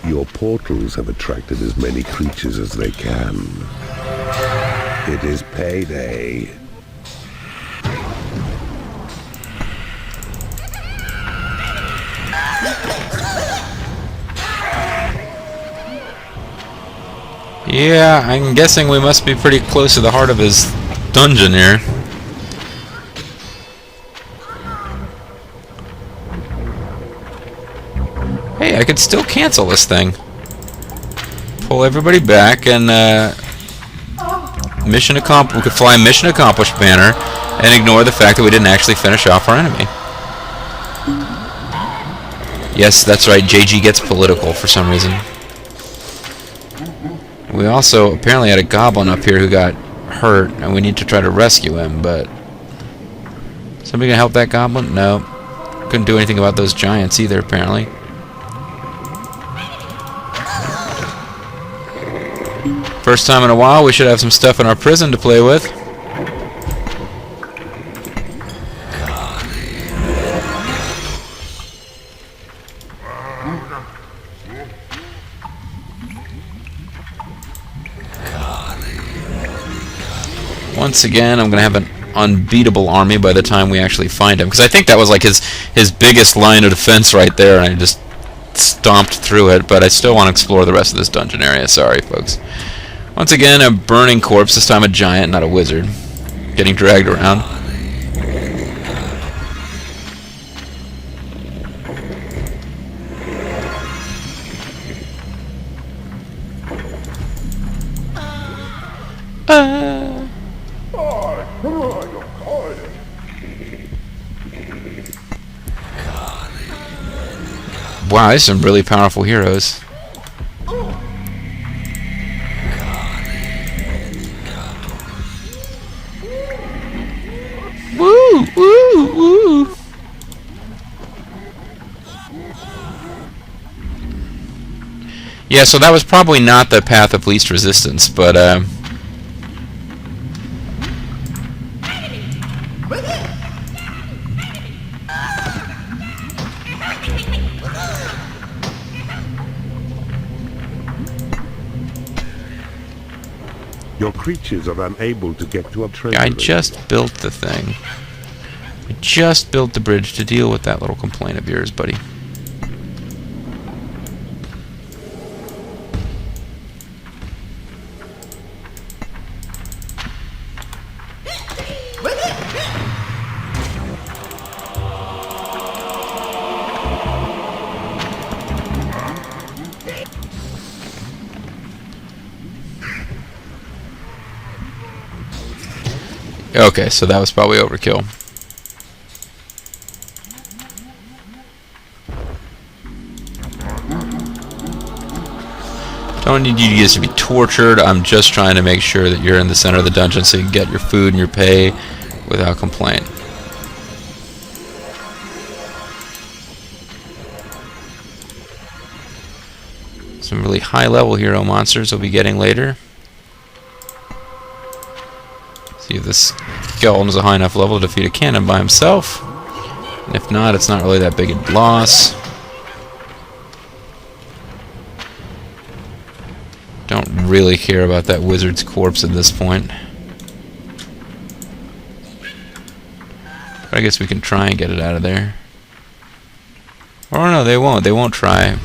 Your portals have attracted as many creatures as they can. It is payday. Yeah, I'm guessing we must be pretty close to the heart of his dungeon here. Hey, I could still cancel this thing. Pull everybody back and mission accomplished. We could fly mission accomplished banner and ignore the fact that we didn't actually finish off our enemy. Yes, that's right. JG gets political for some reason. We also apparently had a goblin up here who got hurt, and we need to try to rescue him, but... Somebody gonna help that goblin? No. Couldn't do anything about those giants either, apparently. First time in a while, we should have some stuff in our prison to play with. Once again, I'm going to have an unbeatable army by the time we actually find him. Because I think that was like his biggest line of defense right there, and I just stomped through it. But I still want to explore the rest of this dungeon area. Sorry, folks. Once again, a burning corpse, this time a giant, not a wizard, getting dragged around. Wow, there's some really powerful heroes. Woo! Woo! Woo! Yeah, so that was probably not the path of least resistance, but Your creatures are unable to get to a treasure. I just built the thing. I just built the bridge to deal with that little complaint of yours, buddy. Okay, so that was probably overkill. Don't need you guys to be tortured. I'm just trying to make sure that you're in the center of the dungeon so you can get your food and your pay without complaint. Some really high-level hero monsters we'll be getting later. See if this skeleton is a high enough level to defeat a cannon by himself. And if not, it's not really that big a loss. Don't really care about that wizard's corpse at this point. But I guess we can try and get it out of there. Or no, they won't. They won't try.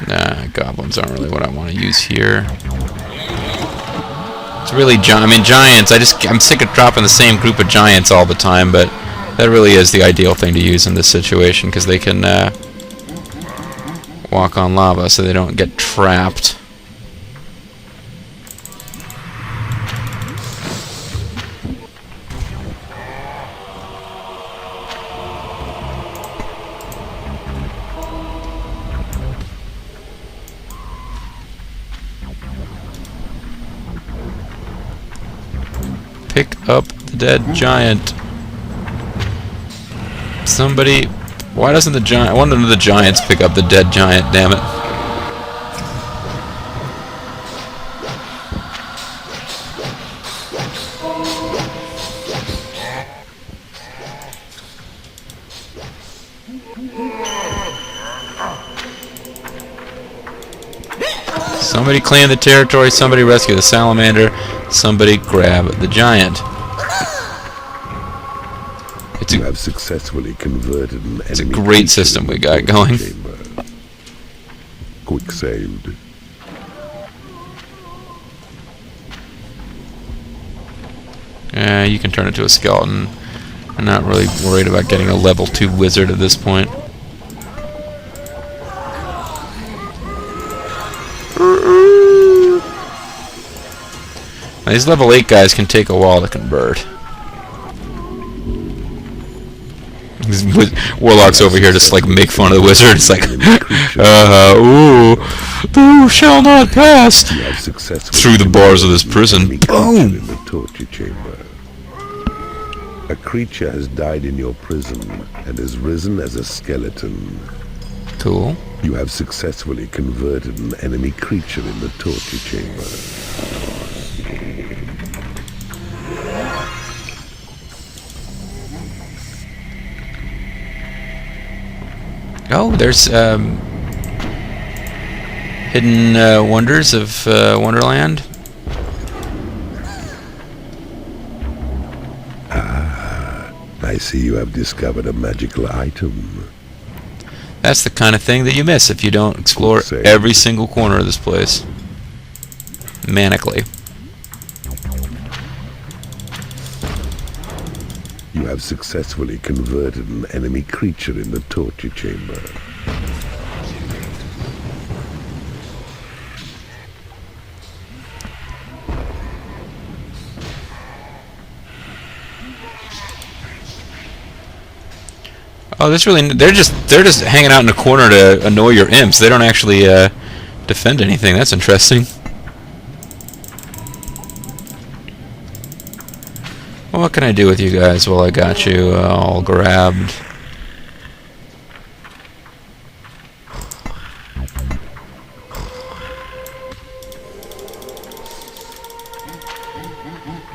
Nah, goblins aren't really what I want to use here. It's really giants. I'm sick of dropping the same group of giants all the time, but that really is the ideal thing to use in this situation because they can walk on lava so they don't get trapped. Pick up the dead giant. Somebody... Why doesn't the giant... One of the giants pick up the dead giant, damn it. Somebody claim the territory, somebody rescue the salamander, somebody grab the giant. You have successfully converted an It's a enemy great creature system into we got a going. chamber. Quick saved. Yeah, you can turn it to a skeleton. I'm not really worried about getting a level 2 wizard at this point. Now, these level 8 guys can take a while to convert. These warlocks over here just like make fun of the wizard. It's like, ooh, thou shall not pass through the bars of this prison. Boom! In the torture chamber. A creature has died in your prison and is risen as a skeleton. Cool. You have successfully converted an enemy creature in the torture chamber. Oh, there's hidden wonders of Wonderland. I see you have discovered a magical item. That's the kind of thing that you miss if you don't explore every single corner of this place manically. You have successfully converted an enemy creature in the torture chamber. Oh, this really, they're just hanging out in a corner to annoy your imps. They don't actually defend anything. That's interesting. Well, what can I do with you guys while I got you all grabbed?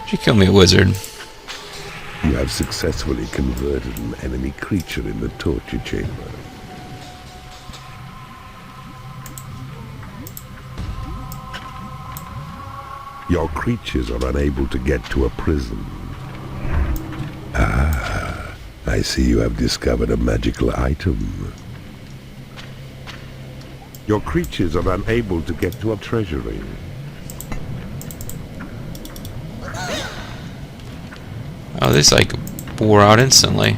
Did you kill me, a wizard? You have successfully converted an enemy creature in the torture chamber. Your creatures are unable to get to a prison. Ah, I see you have discovered a magical item. Your creatures are unable to get to a treasury. Oh, this like wore out instantly.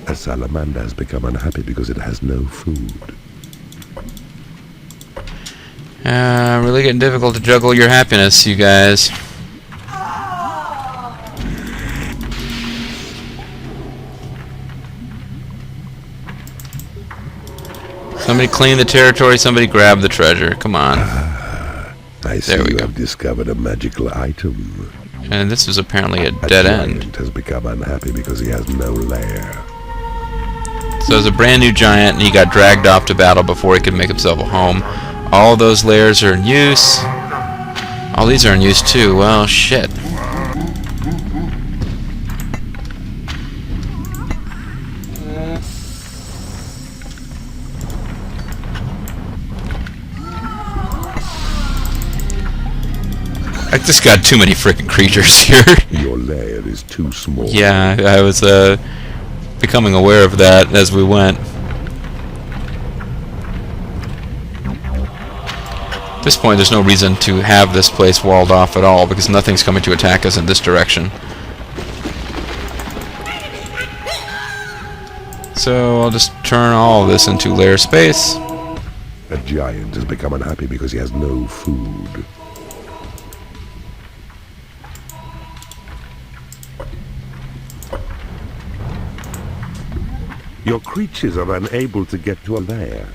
A salamander has become unhappy because it has no food. Really getting difficult to juggle your happiness, you guys. Somebody clean the territory, somebody grab the treasure. Come on. I see you have discovered a magical item. And this is apparently a dead end. Giant has become unhappy because he has no lair. So there's a brand new giant, and he got dragged off to battle before he could make himself a home. All those lairs are in use. All these are in use too. Well, shit. I just got too many freaking creatures here. Your lair is too small. Yeah, I was becoming aware of that as we went. At this point, there's no reason to have this place walled off at all because nothing's coming to attack us in this direction. So I'll just turn all of this into lair space. A giant has become unhappy because he has no food. Your creatures are unable to get to a lair.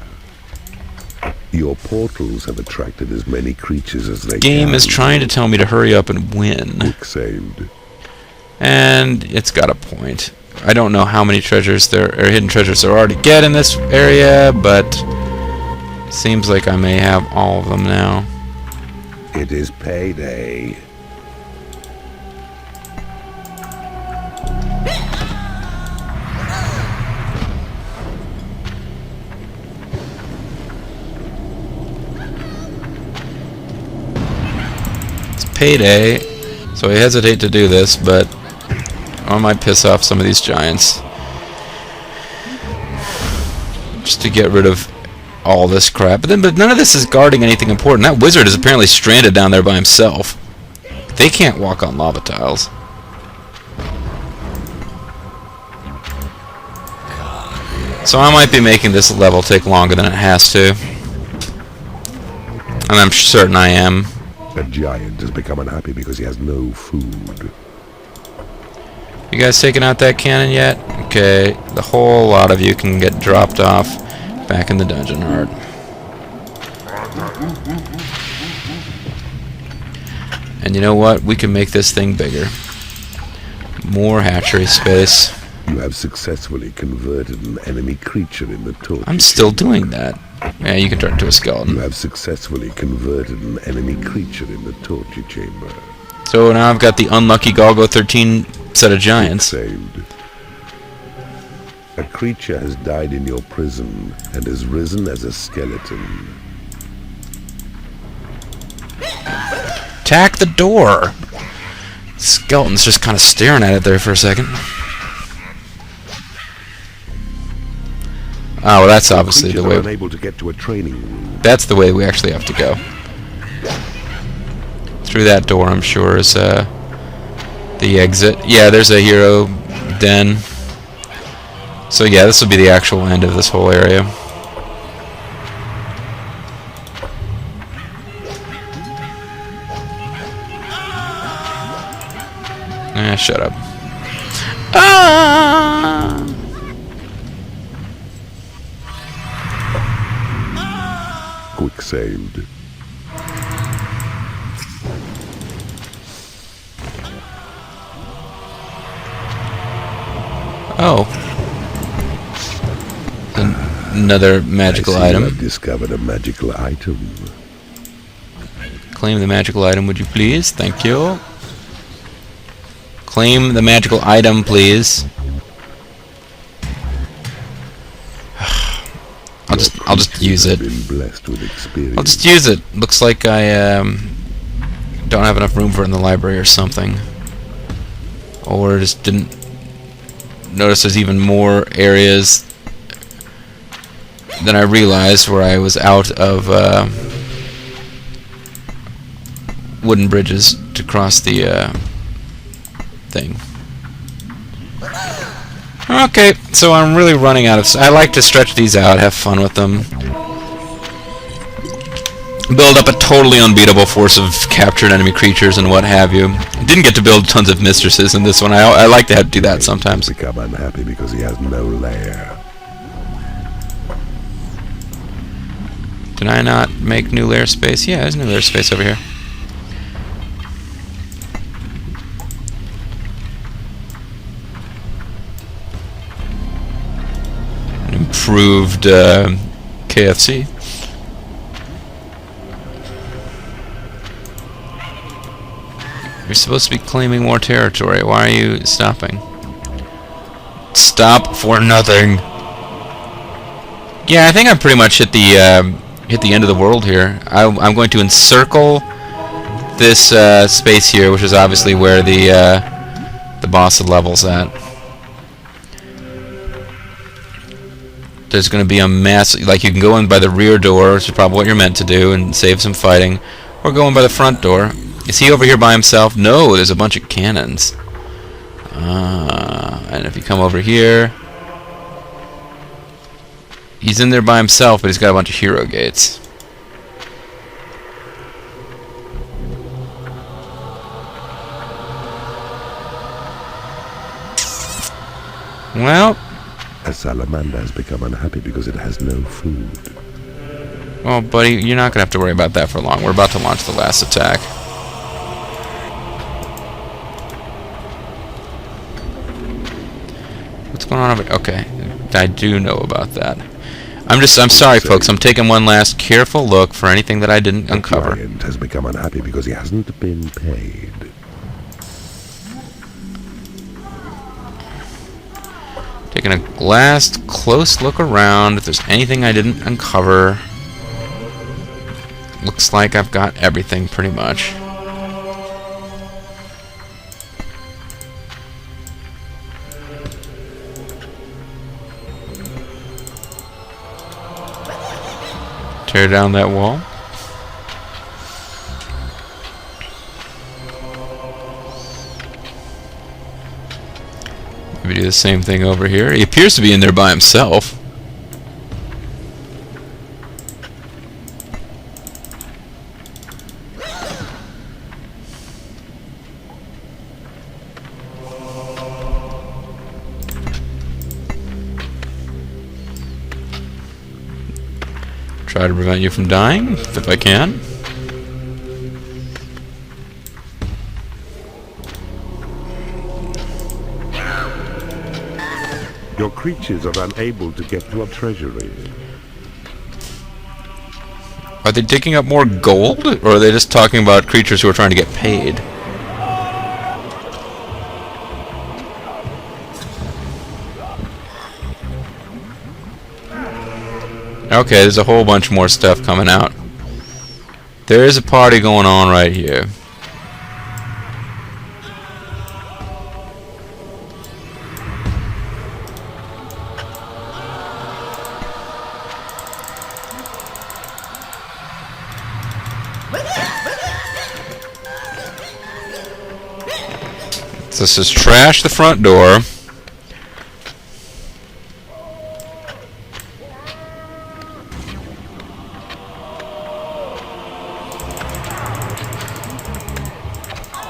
Your portals have attracted as many creatures as they can. Game is trying to tell me to hurry up and win. Quick saved. And it's got a point. I don't know how many treasures there or hidden treasures there are to get in this area, but it seems like I may have all of them now. It is payday. payday, so I hesitate to do this, but I might piss off some of these giants. Just to get rid of all this crap. But none of this is guarding anything important. That wizard is apparently stranded down there by himself. They can't walk on lava tiles. So I might be making this level take longer than it has to. And I'm certain I am. A giant has become unhappy because he has no food. You guys taking out that cannon yet? Okay, the whole lot of you can get dropped off back in the dungeon heart. And you know what? We can make this thing bigger. More hatchery space. You have successfully converted an enemy creature in the torture I'm still doing that. Yeah, you can turn into a skeleton. You have successfully converted an enemy creature in the torture chamber. So now I've got the unlucky Galgo 13 set of giants. Saved. A creature has died in your prison and has risen as a skeleton. Attack the door! Skeleton's just kind of staring at it there for a second. Oh, well, that's obviously the way. Unable to get to a training room. That's the way we actually have to go. Through that door, I'm sure, is the exit. Yeah, there's a hero den. So yeah, this will be the actual end of this whole area. Shut up. Ah! Quick saved. Oh. Another magical item. I've discovered a magical item. Claim the magical item, would you please? Thank you. Claim the magical item, please. I'll just use it. I'll just use it. Looks like I don't have enough room for it in the library or something. Or just didn't notice there's even more areas than I realized where I was out of wooden bridges to cross the thing. Okay, so I'm really running out of... I like to stretch these out, have fun with them. Build up a totally unbeatable force of captured enemy creatures and what have you. Didn't get to build tons of mistresses in this one. I like to do that sometimes. Become unhappy because he has no lair. Did I not make new layer space? Yeah, there's new layer space over here. An improved KFC. You're supposed to be claiming more territory. Why are you stopping? Stop for nothing. Yeah, I think I pretty much hit the end of the world here. I'm going to encircle this space here, which is obviously where the boss level's at. There's going to be a mass... Like, you can go in by the rear door, which is probably what you're meant to do, and save some fighting. Or go in by the front door. Is he over here by himself? No, there's a bunch of cannons. And if you come over here... He's in there by himself, but he's got a bunch of hero gates. Well... A salamander has become unhappy because it has no food. Well, buddy, you're not going to have to worry about that for long. We're about to launch the last attack. What's going on over... Okay, I do know about that. I'm sorry, folks. I'm taking one last careful look for anything that I didn't uncover. The giant has become unhappy because he hasn't been paid. Taking a last close look around. If there's anything I didn't uncover. Looks like I've got everything pretty much. Tear down that wall. Maybe do the same thing over here. He appears to be in there by himself. Try to prevent you from dying, if I can. Your creatures are unable to get to a treasury. Are they digging up more gold, or are they just talking about creatures who are trying to get paid? Okay, there's a whole bunch more stuff coming out. There is a party going on right here. So this is trash the front door.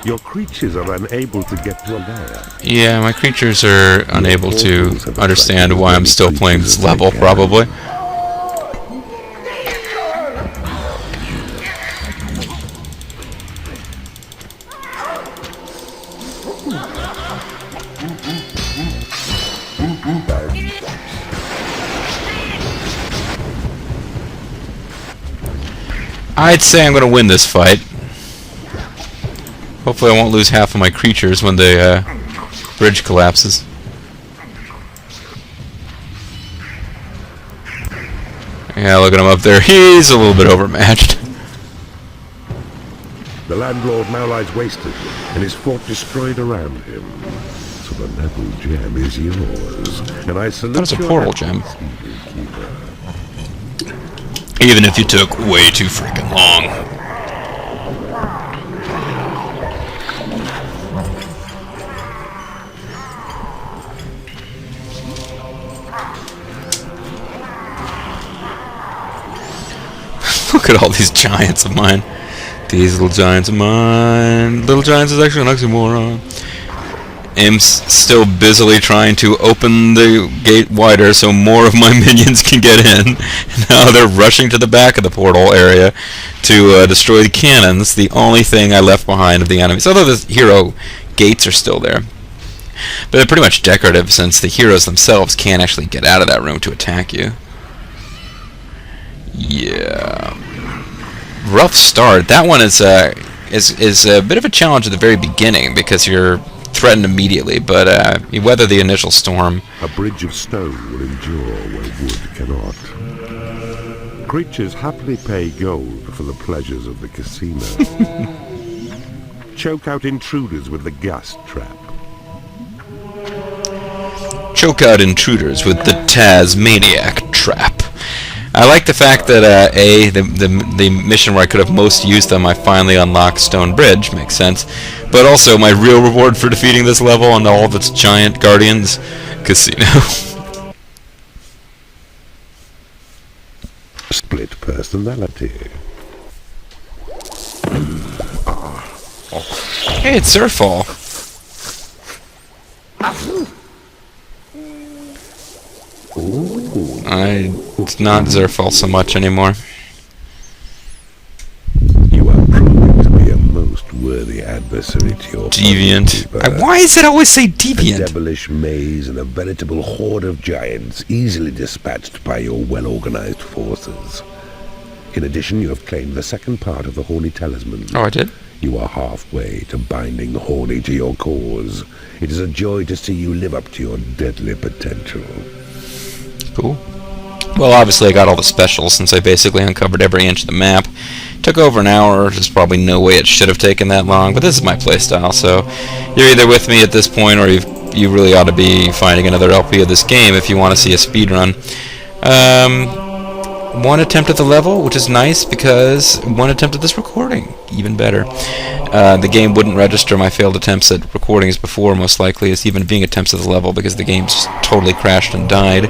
Your creatures are unable to get to a lair. Yeah, my creatures are unable to understand why I'm still playing this level, probably. I'd say I'm going to win this fight. Hopefully I won't lose half of my creatures when the bridge collapses. Yeah, look at him up there. He's a little bit overmatched. The landlord now lies wasted, and his fort destroyed around him. So the level gem is yours, and I salute That was a your portal gem. efforts, Keeper. Even if you took way too freaking long. Look at all these giants of mine. These little giants of mine. Little giants is actually an oxymoron. Im's still busily trying to open the gate wider so more of my minions can get in. Now they're rushing to the back of the portal area to destroy the cannons, the only thing I left behind of the enemies. Although the hero gates are still there. But they're pretty much decorative since the heroes themselves can't actually get out of that room to attack you. Yeah. Rough start. That one is a bit of a challenge at the very beginning because you're threatened immediately, but you weather the initial storm. A bridge of stone will endure where wood cannot. Creatures happily pay gold for the pleasures of the casino. Choke out intruders with the gas trap. Choke out intruders with the Tasmaniac trap. I like the fact that the mission where I could have most used them, I finally unlocked Stone Bridge, makes sense. But also my real reward for defeating this level and all of its giant guardians, Casino. Split personality. Hey, it's Zerfall. It's not Zerfall so much anymore. You are proving to be a most worthy adversary to your Deviant. Keeper. Why does it always say A deviant? devilish maze and a veritable horde of giants easily dispatched by your well-organized forces. In addition, you have claimed the second part of the Horny Talisman. Oh, I did? You are halfway to binding Horny to your cause. It is a joy to see you live up to your deadly potential. Cool. Well, obviously I got all the specials since I basically uncovered every inch of the map. Took over an hour. There's probably no way it should have taken that long, but this is my playstyle, so you're either with me at this point or you really ought to be finding another LP of this game if you want to see a speedrun. one attempt at the level, which is nice because one attempt at this recording, even better. The game wouldn't register my failed attempts at recordings before, most likely, as even being attempts at the level, because the game just totally crashed and died.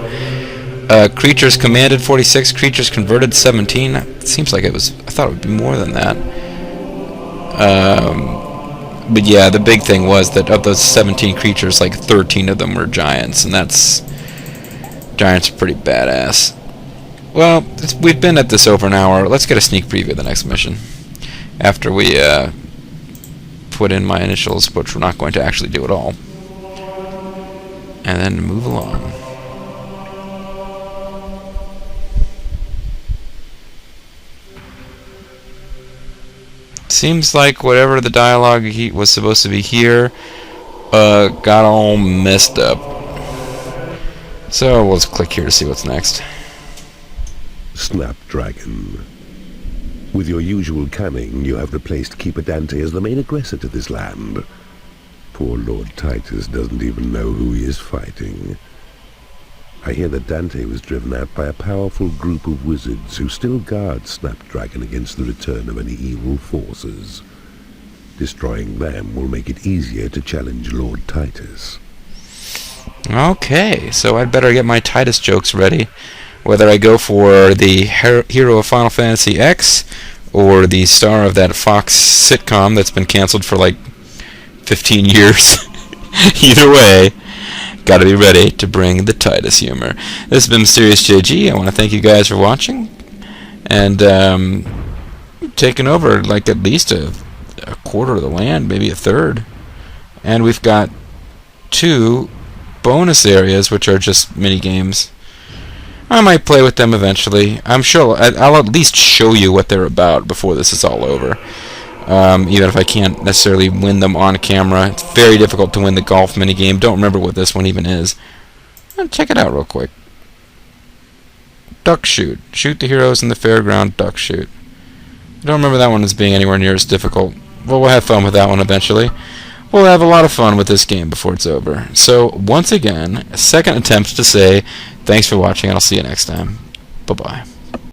Creatures commanded 46, creatures converted 17. It seems like it was, I thought it would be more than that. But yeah, the big thing was that of those 17 creatures, like 13 of them were giants, and giants are pretty badass. Well, we've been at this over an hour. Let's get a sneak preview of the next mission. After we put in my initials, which we're not going to actually do at all. And then move along. Seems like whatever the dialogue was supposed to be here got all messed up. So we'll just click here to see what's next. Snapdragon. With your usual cunning, you have replaced Keeper Dante as the main aggressor to this land. Poor Lord Titus doesn't even know who he is fighting. I hear that Dante was driven out by a powerful group of wizards who still guard Snapdragon against the return of any evil forces. Destroying them will make it easier to challenge Lord Titus. Okay, so I'd better get my Titus jokes ready. Whether I go for the hero of Final Fantasy X or the star of that Fox sitcom that's been canceled for like 15 years. Either way, gotta be ready to bring the Titus humor. This has been Mysterious JG. I want to thank you guys for watching and taking over like at least a quarter of the land, maybe a third. And we've got 2 bonus areas, which are just mini games. I might play with them eventually. I'm sure I'll at least show you what they're about before this is all over. Even if I can't necessarily win them on camera. It's very difficult to win the golf minigame. Don't remember what this one even is. Check it out real quick. Duck shoot. Shoot the heroes in the fairground duck shoot. I don't remember that one as being anywhere near as difficult. Well, we'll have fun with that one eventually. We'll have a lot of fun with this game before it's over. So, once again, a second attempt to say thanks for watching, and I'll see you next time. Bye-bye.